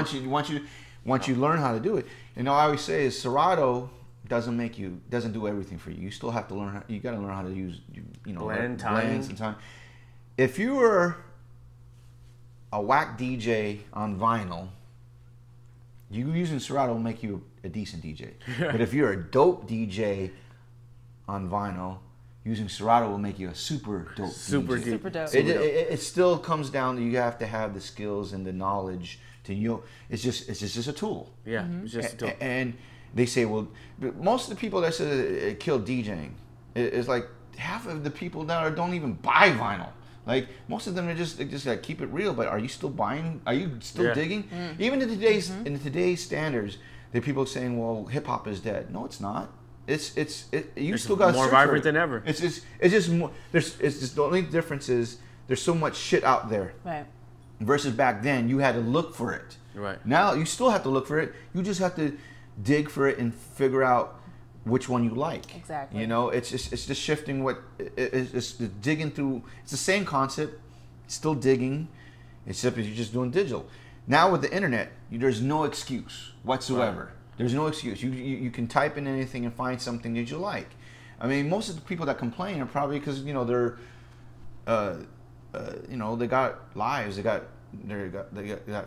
once you learn how to do it, you know, I always say is Serato doesn't do everything for you. You still have to learn. You got to learn how to use, you know, blends and time. If you were a whack DJ on vinyl, you using Serato will make you a decent DJ. But if you're a dope DJ on vinyl, using Serato will make you a super dope DJ. Super dope. It still comes down to, you have to have the skills and the knowledge to, you know, it's just a tool. Yeah, it's just a tool. And they say, well, most of the people that say it killed DJing, it's like, half of the people that don't even buy vinyl. Like most of them are just like keep it real. But are you still buying? Are you still digging? Even in today's standards, there are people saying, "Well, hip hop is dead." No, it's not. It's still got more vibrant than ever. It's just more. It's just the only difference is there's so much shit out there. Right. Versus back then, you had to look for it. Right. Now you still have to look for it. You just have to dig for it and figure out which one you like. Exactly. You know, it's just shifting it's just digging through. It's the same concept, still digging, except you're just doing digital. Now with the internet, there's no excuse whatsoever. Right. There's no excuse. You can type in anything and find something that you like. I mean, most of the people that complain are probably because they're they got lives, they got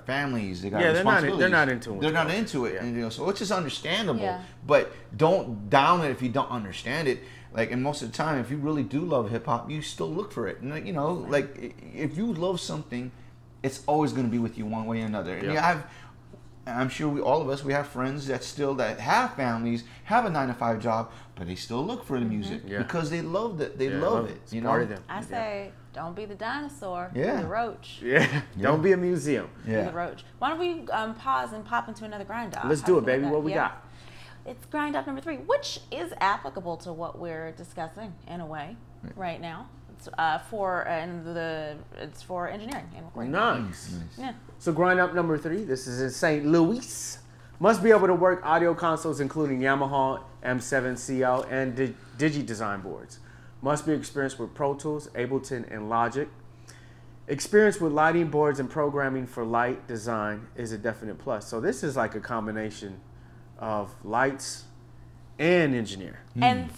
families, they got responsibilities. They're not into it. They're not into it, and so which is understandable. Yeah. But don't down it if you don't understand it. Like, and most of the time, if you really do love hip hop, you still look for it. And like if you love something, it's always going to be with you one way or another. And I'm sure all of us have friends that have families, have a 9-to-5 job, but they still look for the music because they love it. They love it. It's part of them. I say, don't be the dinosaur. Yeah. Be the roach. Yeah. Don't be a museum. Be the roach. Why don't we pause and pop into another grind off? Let's do it, baby. What we got? It's grind off number 3, which is applicable to what we're discussing in a way right now. It's for engineering and recording. Nice. Yeah. So grind up number 3. This is in St. Louis. Must be able to work audio consoles, including Yamaha M7CL and DigiDesign boards. Must be experienced with Pro Tools, Ableton, and Logic. Experience with lighting boards and programming for light design is a definite plus. So this is like a combination of lights and engineer. And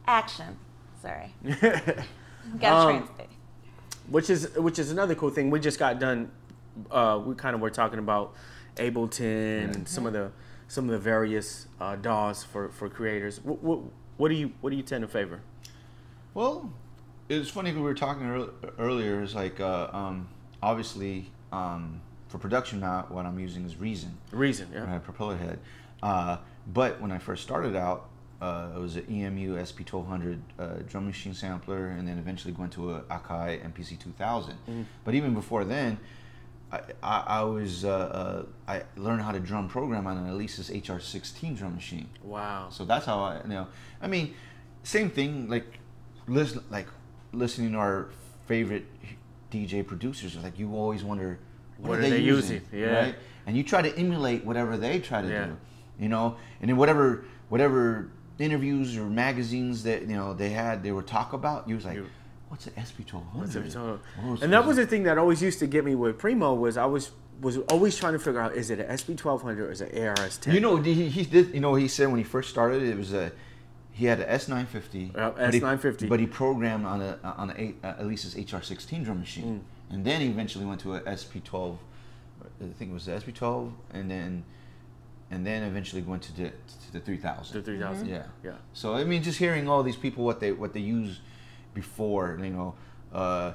action. Sorry. Gotta translate. Which is another cool thing. We just got done. We kind of were talking about Ableton and some of the various DAWs for creators. What do you tend to favor? Well, it's funny we were talking earlier. It's like obviously for production now, what I'm using is Reason. Reason, yeah. Propeller head. But when I first started out, it was an EMU SP1200 drum machine sampler, and then eventually went to a Akai MPC 2000. But even before then, I learned how to drum program on an Alesis HR16 drum machine. Wow. So that's how I mean, same thing. Like listening to our favorite DJ producers. Like you always wonder what are they using, right? And you try to emulate whatever they try to do. And then whatever interviews or magazines that they were talk about, you was like, what's an SP1200? And that was the thing that always used to get me with Primo was I was always trying to figure out, is it an SP1200 or is it an ARS-10? He said when he first started, it was he had an S950. S950. But he programmed on a Alesis HR16 drum machine, and then he eventually went to a SP12. I think it was the SP12, and then eventually went to the 3000. The 3000. Yeah. Yeah. So I mean, just hearing all these people what they use before, I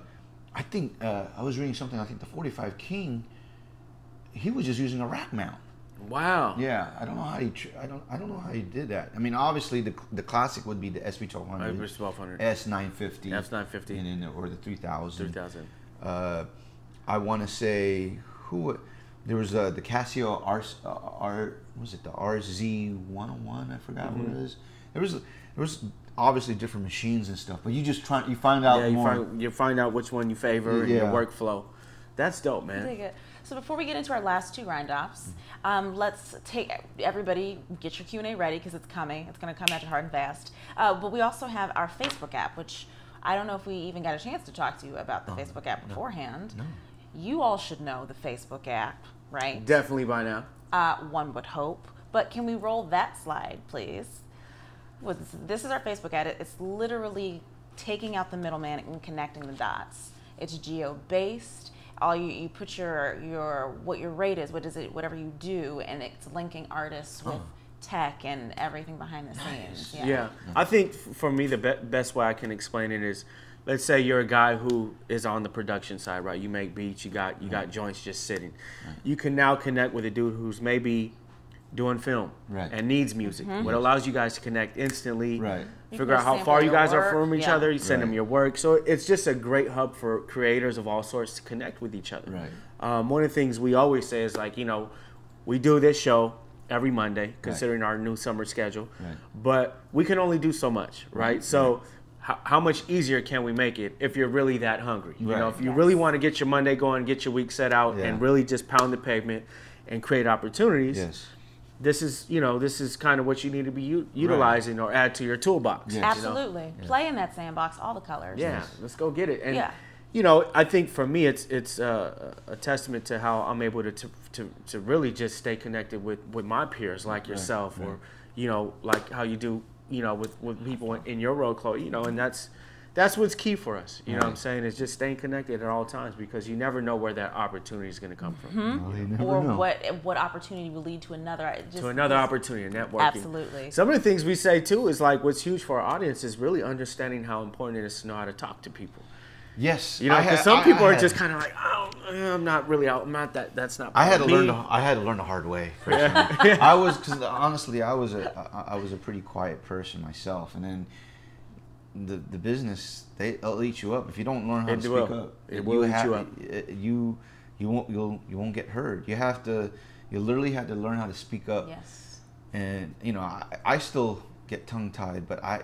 think I was reading something. I think the 45 King, he was just using a rack mount. Wow. Yeah, I don't know how I don't know how he did that. I mean, obviously the classic would be the SP1200, S950, S950, and then or the 3000. 3000. I want to say there was the Casio was it the RZ101? I forgot what it is. There was obviously different machines and stuff, but you find out more. You find out which one you favor and your workflow. That's dope, man. I dig it. So before we get into our last 2 grind offs, let's take everybody, get your Q&A ready because it's coming. It's going to come at you hard and fast. But we also have our Facebook app, which I don't know if we even got a chance to talk to you about the Facebook app beforehand. No. You all should know the Facebook app, right? Definitely by now. One would hope. But can we roll that slide, please? This is our Facebook app. It's literally taking out the middleman and connecting the dots. It's geo-based. All you put your what your rate is, whatever you do, and it's linking artists with tech and everything behind the scenes. Yeah. I think for me the best way I can explain it is, let's say you're a guy who is on the production side, right? You make beats, you got joints just sitting. You can now connect with a dude who's maybe doing film and needs music. What allows you guys to connect instantly, figure out how far you guys are from each other, you send them your work. So it's just a great hub for creators of all sorts to connect with each other. One of the things we always say is like, you know, we do this show every Monday, considering our new summer schedule, but we can only do so much, right? So how much easier can we make it if you're really that hungry? You know, if you really want to get your Monday going, get your week set out, and really just pound the pavement and create opportunities, this is, you know, this is kind of what you need to be utilizing or add to your toolbox. Absolutely. You know? Play in that sandbox, all the colors. Let's go get it. And you know, I think for me, it's a testament to how I'm able to really just stay connected with my peers like yourself, or you know, like how you do, you know, with people in your role, Chloe. You know, and that's what's key for us. You know what I'm saying? Is just staying connected at all times, because you never know where that opportunity is going to come from. Or what opportunity will lead to another. Opportunity, networking. Absolutely. Some of the things we say too is like, what's huge for our audience is really understanding how important it is to know how to talk to people. Yes, you know, because some people are just kind of like, oh, I'm not really out. I'm not that. That's not. I had to learn the hard way. I was, because honestly, I was a pretty quiet person myself, and then the business, they'll eat you up if you don't learn how to speak up. It will eat you up. You won't get heard. You literally had to learn how to speak up. Yes. And you know, I still get tongue tied, but I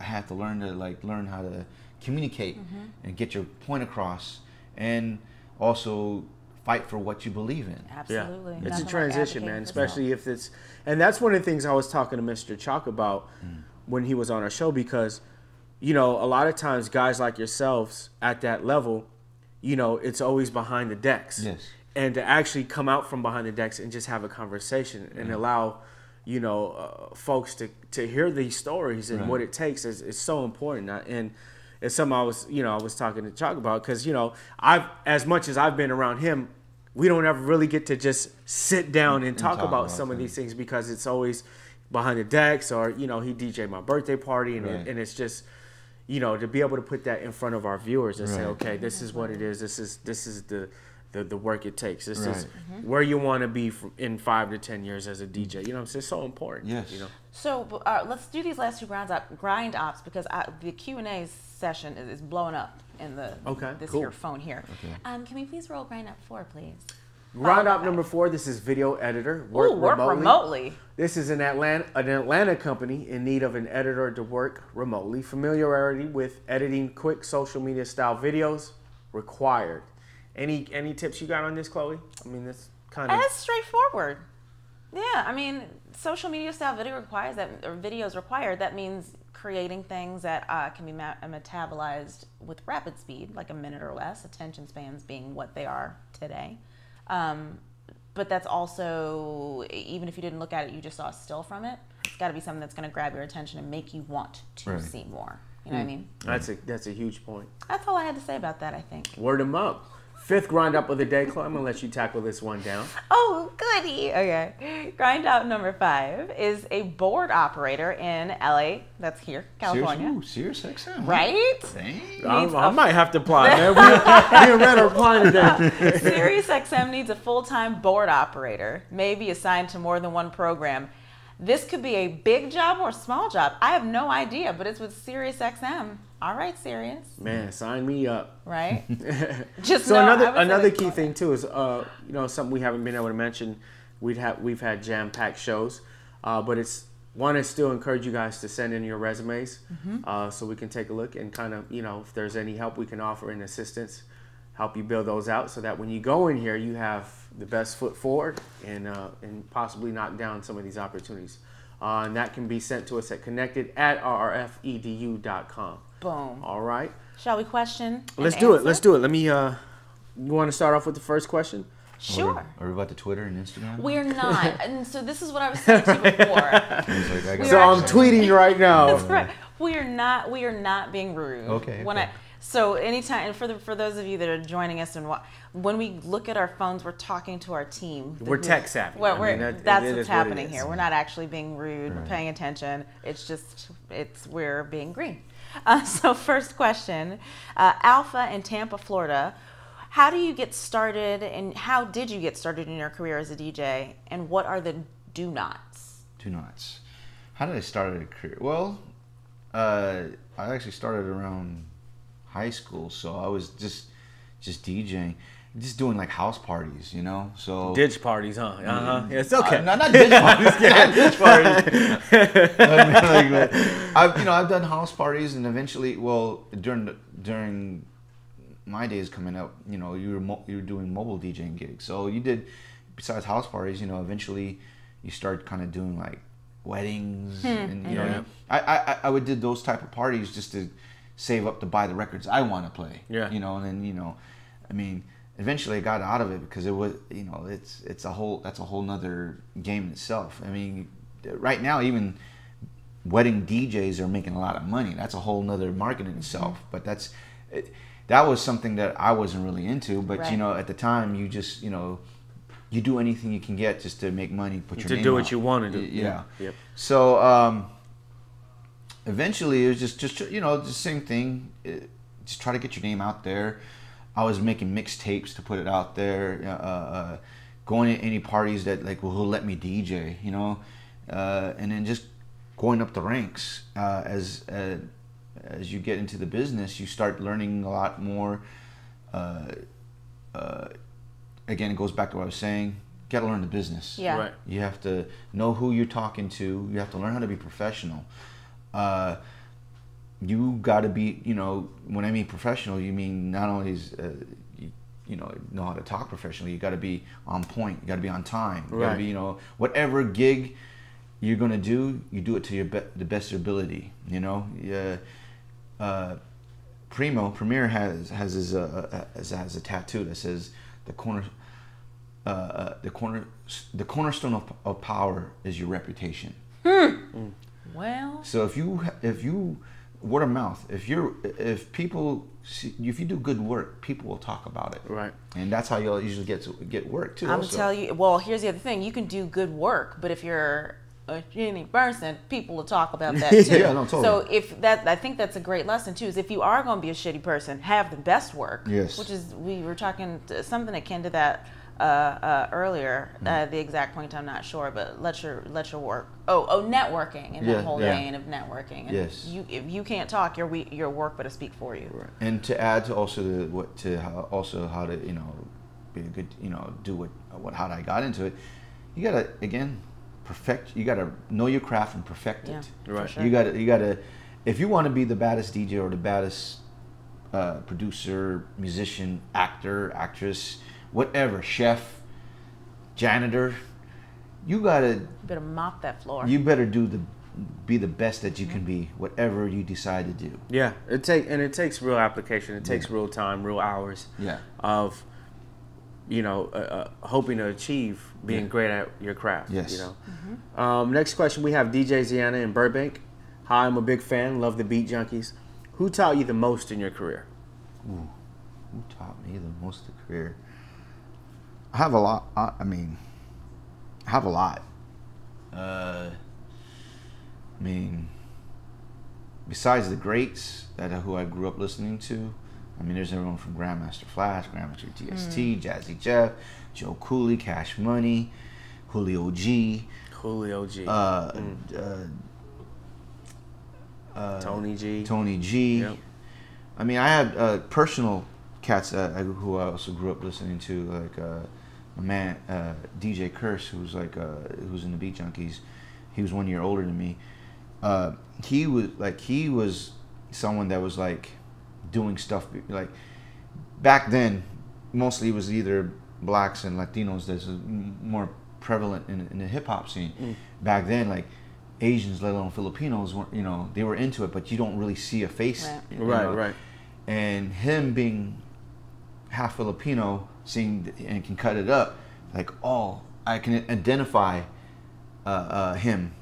had to learn how to communicate and get your point across, and also fight for what you believe in. Absolutely. Yeah. It's a transition, man, especially if it's, and that's one of the things I was talking to Mr. Chalk about when he was on our show, because, you know, a lot of times guys like yourselves at that level, you know, it's always behind the decks. Yes. And to actually come out from behind the decks and just have a conversation and allow, you know, folks to hear these stories and what it takes is so important. And it's something I was talking to Chalk about, because, you know, as much as I've been around him, we don't ever really get to just sit down and talk about some of these things, because it's always behind the decks, or, you know, he DJ'd my birthday party, and it's just, you know, to be able to put that in front of our viewers and say, okay, this is what it is. This is the work it takes. This is where you want to be in 5 to 10 years as a DJ. You know, it's just so important. Yes. You know. So let's do these last two grind ops, because the Q&A session is blowing up in your phone here. Okay. Can we please roll grind op 4, please? Grind op number 4. This is video editor. Work remotely. This is an Atlanta company in need of an editor to work remotely. Familiarity with editing quick social media style videos required. Any tips you got on this, Chloe? I mean, that's kind of... That's straightforward. Yeah, I mean, social media style videos required. That means creating things that can be metabolized with rapid speed, like a minute or less, attention spans being what they are today. But that's also, even if you didn't look at it, you just saw a still from it, it's got to be something that's going to grab your attention and make you want to see more. You know what I mean? That's a huge point. That's all I had to say about that, I think. Word 'em up. 5th grind up of the day, Chloe. I'm going to let you tackle this one down. Oh, goody. Okay. Grind up number 5 is a board operator in LA. That's here, California. Serious XM. Right? I might have to apply, man. We read our applying today. Sirius XM needs a full-time board operator, maybe assigned to more than one program. This could be a big job or a small job. I have no idea, but it's with Sirius XM. All right, Sirius. Man, sign me up. Right? Another key thing too is you know, something we haven't been able to mention. We've had jam-packed shows, but it's want to still encourage you guys to send in your resumes so we can take a look and kind of, you know, if there's any help we can offer in assistance, help you build those out so that when you go in here, you have the best foot forward and possibly knock down some of these opportunities. And that can be sent to us at connected@rrfedu.com. Boom. All right. Shall we question? Let's do it. Let me, you want to start off with the first question? Sure. Are we about to Twitter and Instagram? We're not. And so this is what I was saying to you before. I'm tweeting right now. That's right. We are not being rude. Okay. So anytime, and for those of you that are joining us, and when we look at our phones, we're talking to our team. We're tech savvy. Well, that's what's happening here. We're not actually being rude. We're paying attention. We're being green. So first question, Alpha in Tampa, Florida. How do you get started, and how did you get started in your career as a DJ? And what are the do nots? Do nots. How did I start a career? Well, I actually started around high school, so I was just DJing, just doing like house parties, you know. So ditch parties, huh? Yeah, it's okay. Not ditch parties. Not ditch parties. I've done house parties, and eventually, well, during my days coming up, you know, you were doing mobile DJing gigs. So you did, besides house parties, you know, eventually you start kind of doing like weddings, and you know, I would do those type of parties just to save up to buy the records I want to play. Yeah. You know, and then, you know, I mean, eventually I got out of it because it was, you know, that's a whole nother game in itself. I mean, right now even wedding DJs are making a lot of money. That's a whole nother market in itself. But that was something that I wasn't really into. But you know, at the time, you just, you know, you do anything you can get just to make money, put your name to do out. what you want to do. Yeah. Yep. So eventually it was just you know, the same thing. Just try to get your name out there. I was making mixtapes to put it out there. Going to any parties that like who'll let me DJ, you know, and then just going up the ranks as you get into the business, you start learning a lot more. Again, it goes back to what I was saying. You got to learn the business. Yeah. Right. You have to know who you're talking to. You have to learn how to be professional. You got to be, you know, when I mean professional, you mean not only is, you know how to talk professionally, you got to be on point. You got to be on time. You got to be, you know, whatever gig you're going to do, you do it to the best of your ability, you know. Premier has a tattoo that says the cornerstone of power is your reputation. Well, so if you word of mouth, if you do good work, people will talk about it. Right. And that's how you'll usually get work too. I'm tell you. Well, here's the other thing: you can do good work, but if you're a shitty person, people will talk about that too. Yeah, no, totally. So I think that's a great lesson too. Is if you are going to be a shitty person, have the best work. Yes. Which is, we were talking something akin to that earlier. The exact point I'm not sure, but let your work. Networking, and that whole vein of networking. And yes. If you can't talk, your work better speak for you. Right. And to add to also how to, you know, be a good, you know, do how I got into it. You gotta, again, perfect. You gotta know your craft and perfect it. Right. Sure. You gotta if you want to be the baddest DJ or the baddest producer, musician, actor, actress, whatever, chef, janitor, you better mop that floor. You better be the best that you can be, whatever you decide to do. Yeah, it takes real application. It takes real time, real hours. Yeah. Of, you know, hoping to achieve being great at your craft. Yes. You know. Next question, we have DJ Ziana in Burbank. Hi, I'm a big fan. Love the Beat Junkies. Who taught you the most in your career? Ooh, who taught me the most in the career? I have a lot. I have a lot. Besides the greats who I grew up listening to, there's everyone from Grandmaster Flash, Grandmaster DST, Jazzy Jeff, Joe Cooley, Cash Money, Julio G. Tony G. Yep. I had personal cats who I also grew up listening to, like my man DJ Curse, who's in the Beat Junkies. He was 1 year older than me. He was someone that was like doing stuff like back then. Mostly it was either blacks and Latinos that's more prevalent in the hip hop scene. Back then, like Asians, let alone Filipinos, weren't, they were into it, but you don't really see a face. Right. And him being half Filipino, seeing and can cut it up, like, I can identify him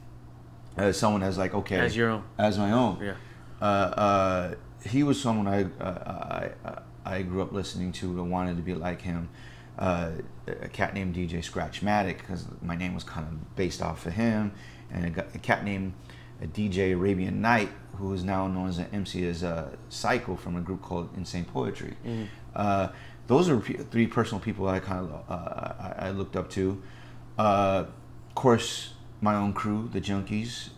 as someone as like, okay, as your own, as my own. Yeah. He was someone I grew up listening to and wanted to be like him. A cat named DJ Rhettmatic, because my name was kind of based off of him, and a cat named DJ Arabian Night, who is now known as an MC as Psycho from a group called Insane Poetry. Those are three personal people I kind of I looked up to. course, my own crew, the Junkies.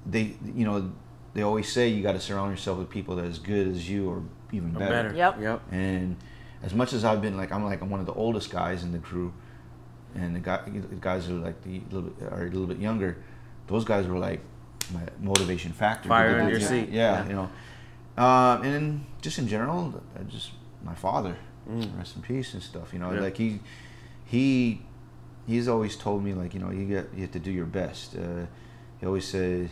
They, you know, they always say you got to surround yourself with people that are as good as you or even better. Yep. And as much as I've been I'm one of the oldest guys in the crew, and the guys who are like a little bit younger, those guys were like my motivation factor. Fire in your seat. Yeah, you know. And then just in general, just my father, rest in peace and stuff. You know, like he's always told me, like, you know, you have to do your best. He always said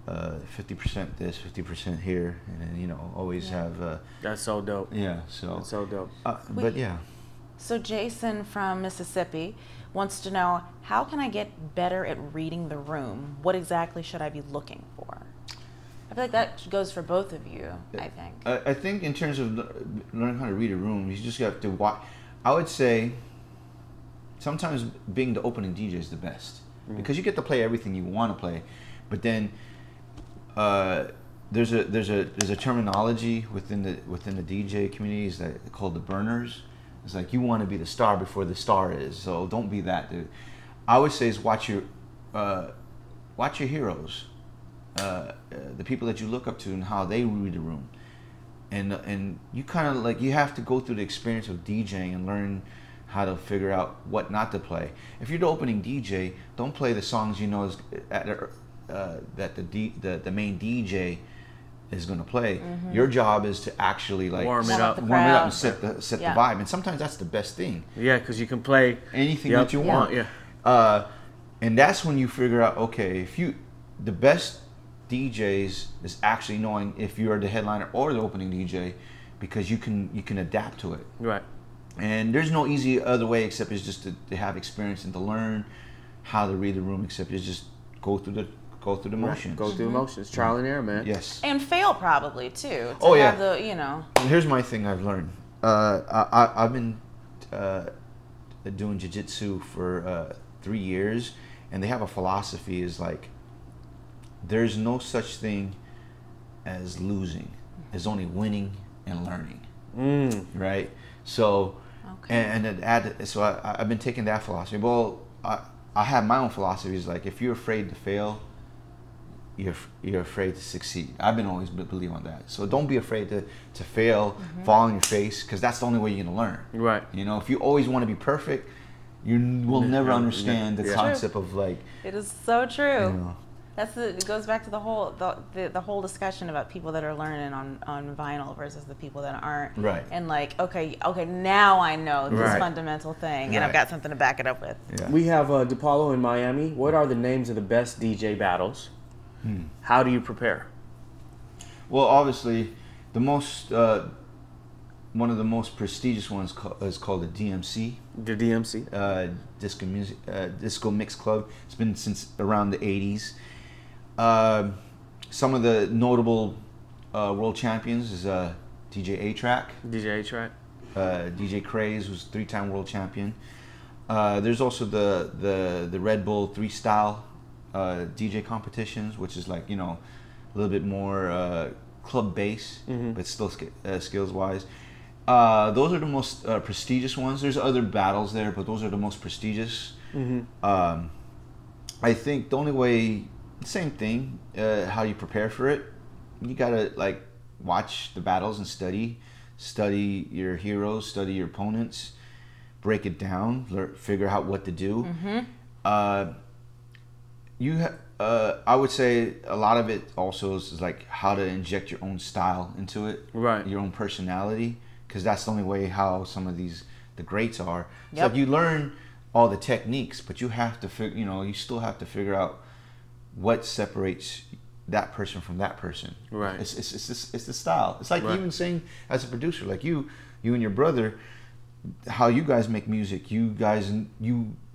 50% this, 50% here, and then, you know, always have. That's so dope. Yeah, so that's so dope. But yeah. So Jason from Mississippi wants to know, how can I get better at reading the room? What exactly should I be looking for? I feel like that goes for both of you, I think. I think in terms of learning how to read a room, you just have to watch. I would say sometimes being the opening DJ is the best, because you get to play everything you want to play, but then there's a terminology within the DJ communities that called the burners. It's like you want to be the star before the star is, so don't be that dude. I would say is watch your heroes, the people that you look up to and how they read the room, and you kind of like, you have to go through the experience of DJing and learn how to figure out what not to play. If you're the opening DJ, don't play the songs you know that the main DJ is going to play. Your job is to actually like warm it up and set the vibe, and sometimes that's the best thing. Yeah, because you can play anything that you want. And that's when you figure out, okay, the best DJs is actually knowing if you're the headliner or the opening DJ, because you can adapt to it. Right. And there's no easy other way except it's just to have experience and to learn how to read the room, except it's just go through the motions. Go through the motions. Trial and error, man. Yes. And fail probably too. Have the, you know. Here's my thing I've learned. I've been doing jiu-jitsu for 3 years, and they have a philosophy is like, there's no such thing as losing. There's only winning and learning. Right? So, I've been taking that philosophy. Well, I have my own philosophy. Is like, if you're afraid to fail, you're afraid to succeed. I've been always believe on that. So don't be afraid to fail, fall on your face, because that's the only way you're gonna learn. Right. You know, if you always want to be perfect, you will never understand the concept of like. It is so true. You know, it goes back to the whole discussion about people that are learning on vinyl versus the people that aren't. Right. And like, okay, now I know this fundamental thing, and I've got something to back it up with. Yeah. We have DePaulo in Miami. What are the names of the best DJ battles? How do you prepare? Well, obviously, the most one of the most prestigious ones is called the DMC. The DMC, Disco Mix Club. It's been since around the 80s. Some of the notable world champions is DJ A-Track. DJ Craze, who's 3-time world champion. There's also the Red Bull 3-style DJ competitions, which is like, you know, a little bit more club bass, but still skills wise. Those are the most prestigious ones. There's other battles there, but those are the most prestigious. I think the only way, same thing, how you prepare for it, you gotta like watch the battles and study your heroes, study your opponents, break it down, figure out what to do. I would say a lot of it also is like how to inject your own style into it, your own personality, because that's the only way how some of the greats are. It's like you learn all the techniques, but you have to you still have to figure out what separates that person from that person. Right. It's the style. It's like even saying as a producer, like you and your brother, how you guys make music. You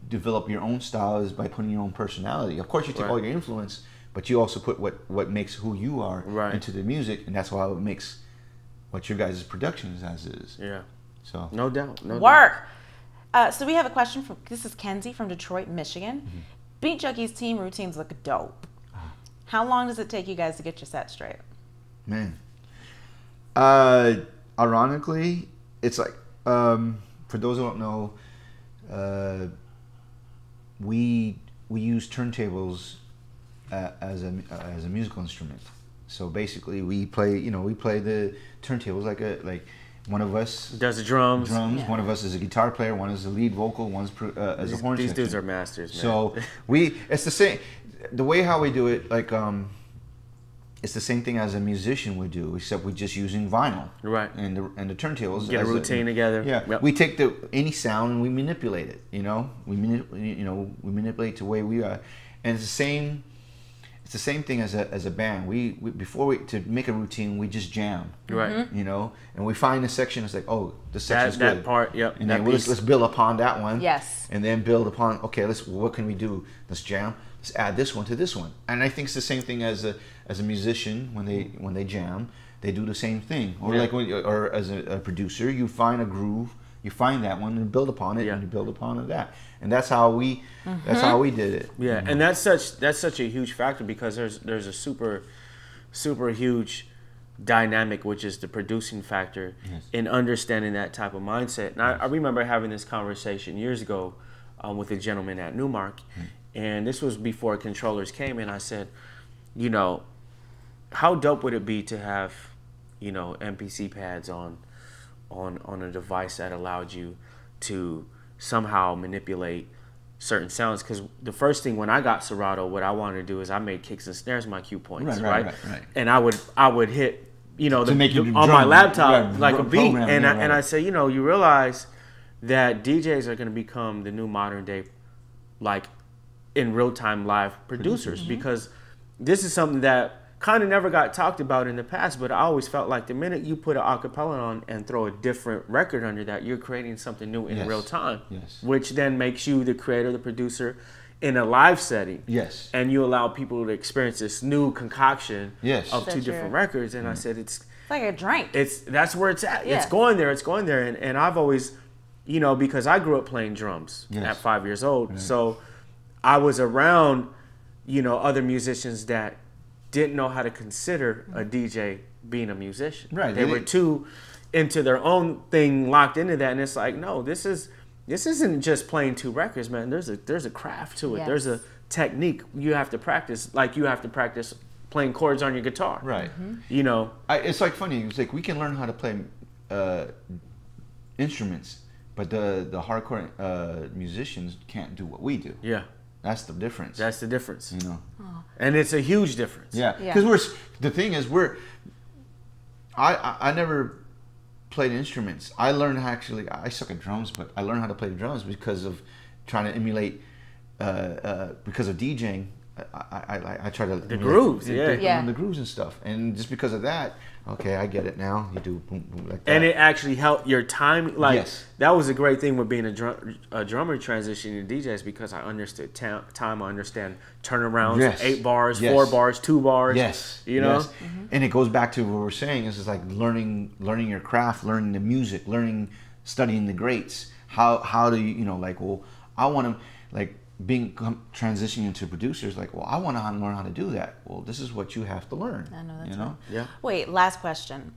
develop your own style is by putting your own personality. Of course, you take all your influence, but you also put what makes who you are into the music, and that's why it makes what your guys' production is as is. Yeah. So no doubt. So we have a question this is Kenzie from Detroit, Michigan. Beat Junkies team routines look dope. How long does it take you guys to get your set straight? Man. Ironically, it's like, for those who don't know, we use turntables as a musical instrument. So basically, we play the turntables like one of us does the drums. Yeah. One of us is a guitar player. One is the lead vocal. One's as a horn section. These dudes are masters, man. So it's the same. The way how we do it, like it's the same thing as a musician would do, except we're just using vinyl. Right. And the turntables. Get a routine together. Yeah. Yep. We take any sound and we manipulate it. We manipulate the way we are, and it's the same. It's the same thing as a band. We to make a routine, we just jam. Right. And we find a section. It's like, oh, this section's good. That part. Yep. And then let's build upon that one. Yes. And then build upon. Okay, what can we do? Let's jam. Let's add this one to this one. And I think it's the same thing as a musician when they jam, they do the same thing. Or or as a producer, you find a groove, you find that one and build upon it, and you build upon that. And that's how we did it. Yeah, and that's such a huge factor, because there's a super huge dynamic, which is the producing factor, in understanding that type of mindset. And I remember having this conversation years ago with a gentleman at Newmark, and this was before controllers came, and I said, how dope would it be to have, MPC pads on a device that allowed you to somehow manipulate certain sounds? Because the first thing when I got Serato, what I wanted to do is I made kicks and snares my cue points, right? And I would hit, on my laptop like a beat, and I say, you realize that DJs are going to become the new modern day, like in real time live producers, because this is something that kind of never got talked about in the past, but I always felt like the minute you put an acapella on and throw a different record under that, you're creating something new in real time, which then makes you the creator, the producer in a live setting. Yes. And you allow people to experience this new concoction of two different records. And I said, it's like a drink. That's where it's at. Yeah. It's going there. And I've always, because I grew up playing drums at 5 years old. So I was around, other musicians that didn't know how to consider a DJ being a musician. Right. They were too into their own thing, locked into that, and it's like, no, this isn't just playing two records, man. There's a craft to it. Yes. There's a technique you have to practice, like you have to practice playing chords on your guitar. Right. It's like funny. It's like we can learn how to play instruments, but the hardcore musicians can't do what we do. Yeah. That's the difference. That's the difference. And it's a huge difference. Yeah. Because the thing is, I never played instruments. I learned I suck at drums, but I learned how to play drums because of trying to emulate, because of DJing. I try to the grooves, the grooves and stuff, and just because of that, okay, I get it now. You do boom, boom like that, and it actually helped your time. Like that was a great thing with being a drummer transitioning to DJs, because I understood time. I understand turnarounds, 8 bars, 4 bars, 2 bars. And it goes back to what we're saying is like learning your craft, learning the music, studying the greats. How do you I want to transitioning into producers, I want to learn how to do that. Well, this is what you have to learn. I know that's right. Yeah. Wait, last question.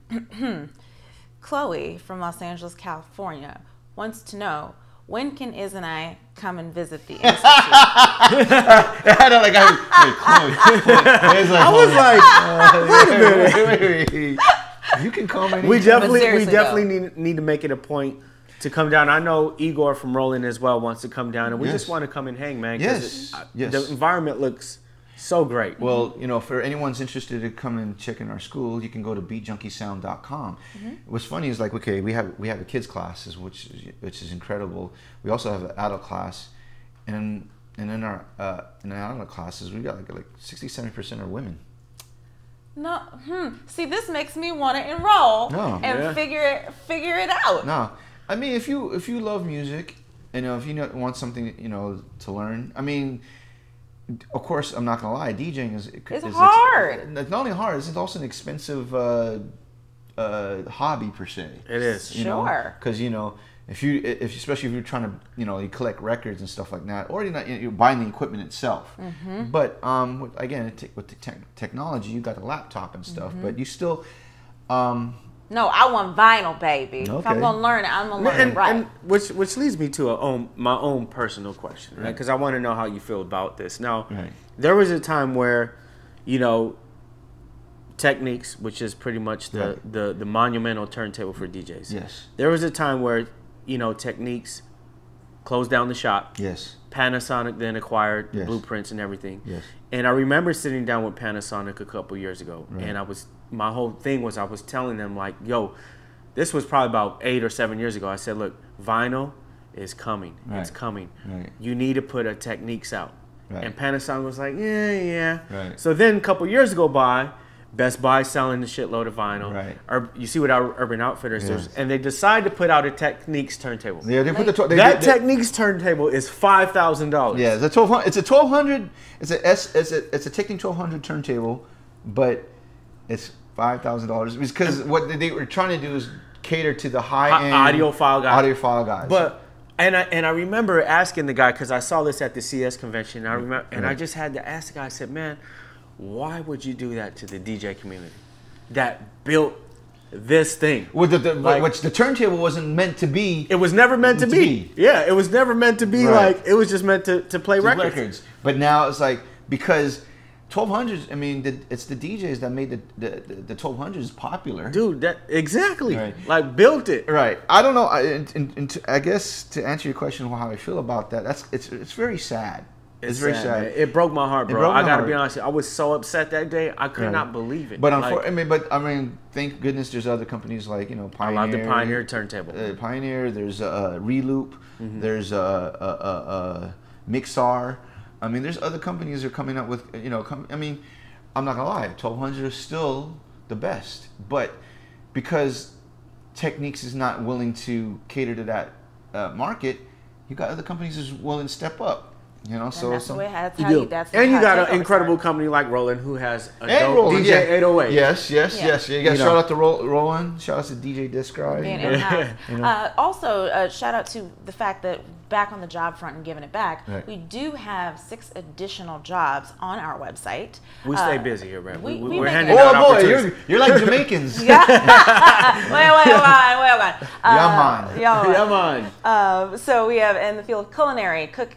Chloe from Los Angeles, California wants to know, when can Iz and I come and visit the institute? Wait. You can come in. We definitely need to make it a point to come down. I know Igor from Roland as well wants to come down, and we just want to come and hang, man. The environment looks so great. Well, for anyone's interested to come and check in our school, you can go to beatjunkiesound.com. What's funny is we have a kids classes, which is incredible. We also have an adult class, and in our adult classes we got like 60-70% are women. No, see, this makes me want to enroll and figure it out. No. I mean, if you love music, if you want something, to learn. I mean, of course, I'm not gonna lie. DJing is hard. It's not only hard; it's also an expensive hobby per se. It is, sure. Because especially if you're trying to, you collect records and stuff like that, or you're buying the equipment itself. But again, with technology, you got the laptop and stuff, but you still. No, I want vinyl, baby. Okay. If I'm gonna learn it, I'm gonna learn it right. And which leads me to my own personal question, right? Because I want to know how you feel about this. Now, there was a time where, you know, Techniques, which is pretty much the monumental turntable for DJs. Yes. There was a time where, you know, Techniques closed down the shop. Yes. Panasonic then acquired the blueprints and everything. Yes. And I remember sitting down with Panasonic a couple years ago, and my whole thing was I was telling them, like, yo, this was probably about 8 or 7 years ago. I said, look, vinyl is coming. It's coming. You need to put a Techniques out. And Panasonic was like, yeah. So then a couple years go by, Best Buy selling a shitload of vinyl. Or you see what our Urban Outfitters does, and they decide to put out a Techniques turntable. Yeah, they put that Techniques turntable is $5,000. Yeah, it's a 1200. It's a 1200. It's a Technics 1200 turntable, but it's $5,000 because what they were trying to do is cater to the high end audiophile guys. But and I remember asking the guy, because I saw this at the CS convention. And I just had to ask the guy. I said, man, why would you do that to the DJ community that built this thing? Well, which the turntable wasn't meant to be. It was never meant to be. Yeah, it was never meant to be like, it was just meant to play records. But now it's like, because 1200s, I mean, it's the DJs that made the 1200s popular. Dude, exactly. Like, built it. Right. I don't know. I guess to answer your question, how I feel about that, it's very sad. It's very sad. Man. It broke my heart, bro. I gotta be honest. I was so upset that day. I could not believe it. But I mean, thank goodness there's other companies like, you know, Pioneer. I love the Pioneer turntable. Pioneer. There's Reloop. There's Mixar. I mean, there's other companies that are coming up with, you know. I mean, I'm not gonna lie. 1200 is still the best, but because Techniques is not willing to cater to that market, you got other companies that's willing to step up. You know, so that's how you got an incredible company like Roland, who has a dope DJ 808. Yes. You got shout out to Roland. Shout out to DJ Disc Drive. Also, shout out to the fact that back on the job front and giving it back, we do have 6 additional jobs on our website. We stay busy here, right? We're handing out opportunities. You're like Jamaicans. Wait on. Yeah, man. So we have in the field of culinary, cook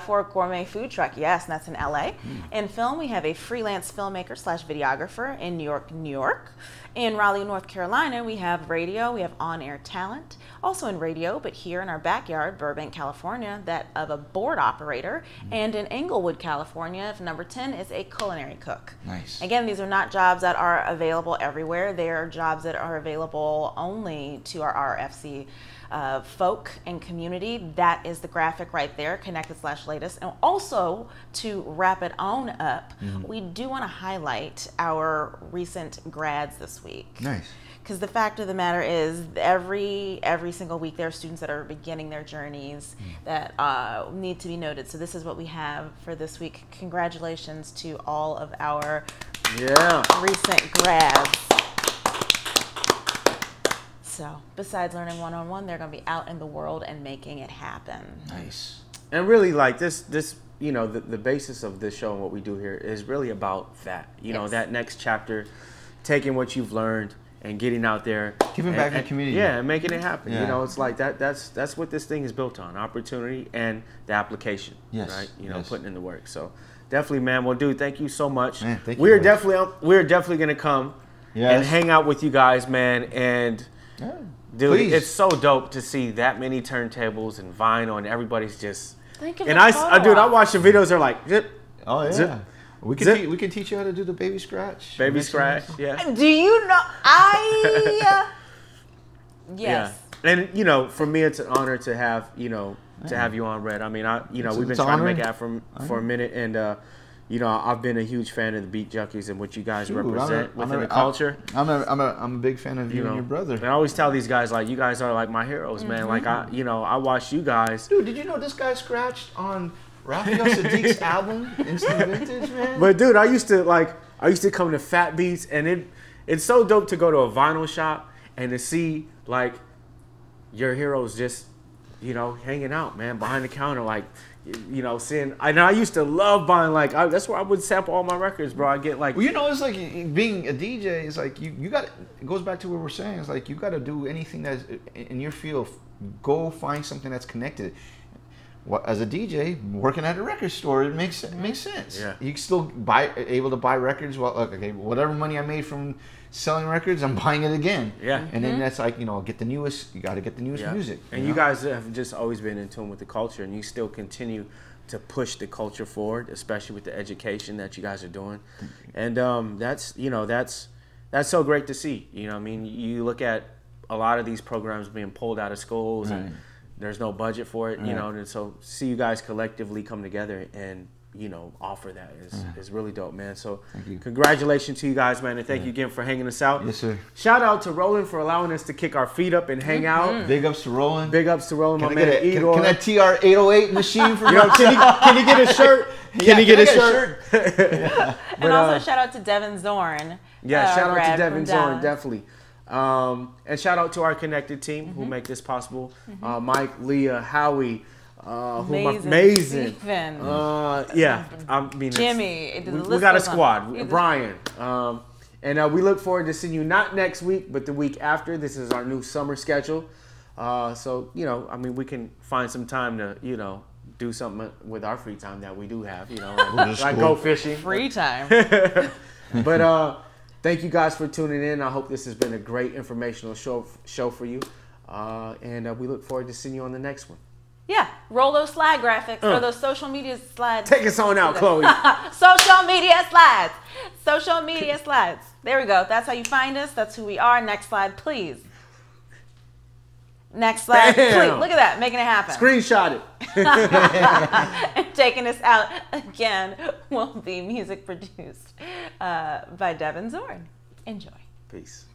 for a gourmet food truck. Yes, and that's in LA. In film, we have a freelance filmmaker / videographer in New York, New York. In Raleigh, North Carolina, we have radio, we have on-air talent. Also in radio, but here in our backyard, Burbank, California, that of a board operator. And in Inglewood, California, number 10 is a culinary cook. Nice. Again, these are not jobs that are available everywhere. They are jobs that are available only to our RFC folk and community. That is the graphic right there, connected / latest. And also, to wrap it on up, we do want to highlight our recent grads this week. Nice. Because the fact of the matter is, every single week there are students that are beginning their journeys that need to be noted. So this is what we have for this week. Congratulations to all of our recent grads. So besides learning one-on-one, they're going to be out in the world and making it happen. Nice. And really, like this, you know, the basis of this show and what we do here is really about that. You know, that next chapter, taking what you've learned and getting out there, giving back to the community. Yeah, and making it happen. You know, it's like that's what this thing is built on: opportunity and the application. Right. You know, putting in the work. So definitely, man. Well, dude, thank you so much. Man, thank you. We're definitely gonna come and hang out with you guys, man. And dude, it's so dope to see that many turntables and vinyl, and everybody's just. And I watch the videos. They're like, zip. Oh yeah. Zip. We can teach you how to do the baby scratch. Baby scratch, yeah. Do you know? Yes. Yeah. And you know, for me, it's an honor to have to have you on, Red. I mean, we've been trying to make it for a minute, and you know, I've been a huge fan of the Beat Junkies and what you guys represent within the culture. I'm a big fan of you and your brother. And I always tell these guys, like, you guys are like my heroes, man. Like I watch you guys. Dude, did you know this guy scratched on Raphael Sadiq's album, Instant Vintage, man? But dude, I used to come to Fat Beats, and it's so dope to go to a vinyl shop and to see like your heroes just, you know, hanging out, man, behind the counter, like you know, seeing, and I used to love buying, like, that's where I would sample all my records, bro. I get like, well, you know, it's like being a DJ is like you got, it goes back to what we're saying. It's like you got to do anything that's in your field. Go find something that's connected. As a DJ working at a record store, it makes sense. Yeah. You can still able to buy records. Well, okay, whatever money I made from selling records, I'm buying it again. Yeah. And then that's like, you know, get the newest. You got to get the newest music. And you guys have just always been in tune with the culture, and you still continue to push the culture forward, especially with the education that you guys are doing. And that's, you know, that's so great to see. You know, I mean, you look at a lot of these programs being pulled out of schools, and there's no budget for it, you know, and so see you guys collectively come together and, you know, offer that is really dope, man. So congratulations to you guys, man, and thank you again for hanging us out. Yes, sir. Shout out to Roland for allowing us to kick our feet up and hang out. Big ups to Roland. Big ups to Roland, Can my man. Can that TR-808 machine for yo, can he get a shirt? Can he get a shirt? And also shout out to Devin Zorn. Yeah, shout out to Devin Zorn, Dallas. definitely. And shout out to our connected team who make this possible. Mike, Leah, Howie, amazing. Stephen. Yeah, I mean, Jimmy. We got a squad. Brian. And we look forward to seeing you not next week, but the week after. This is our new summer schedule. So, you know, I mean, we can find some time to, you know, do something with our free time that we do have, you know, like go fishing. Free time. But thank you guys for tuning in. I hope this has been a great informational show for you. And we look forward to seeing you on the next one. Yeah, roll those slide graphics or those social media slides. Take us on out, Chloe. Social media slides. Social media slides. There we go. That's how you find us. That's who we are. Next slide, please. Next slide, please. Look at that, making it happen. Screenshot it. And taking us out again will be music produced by Devin Zorn. Enjoy. Peace.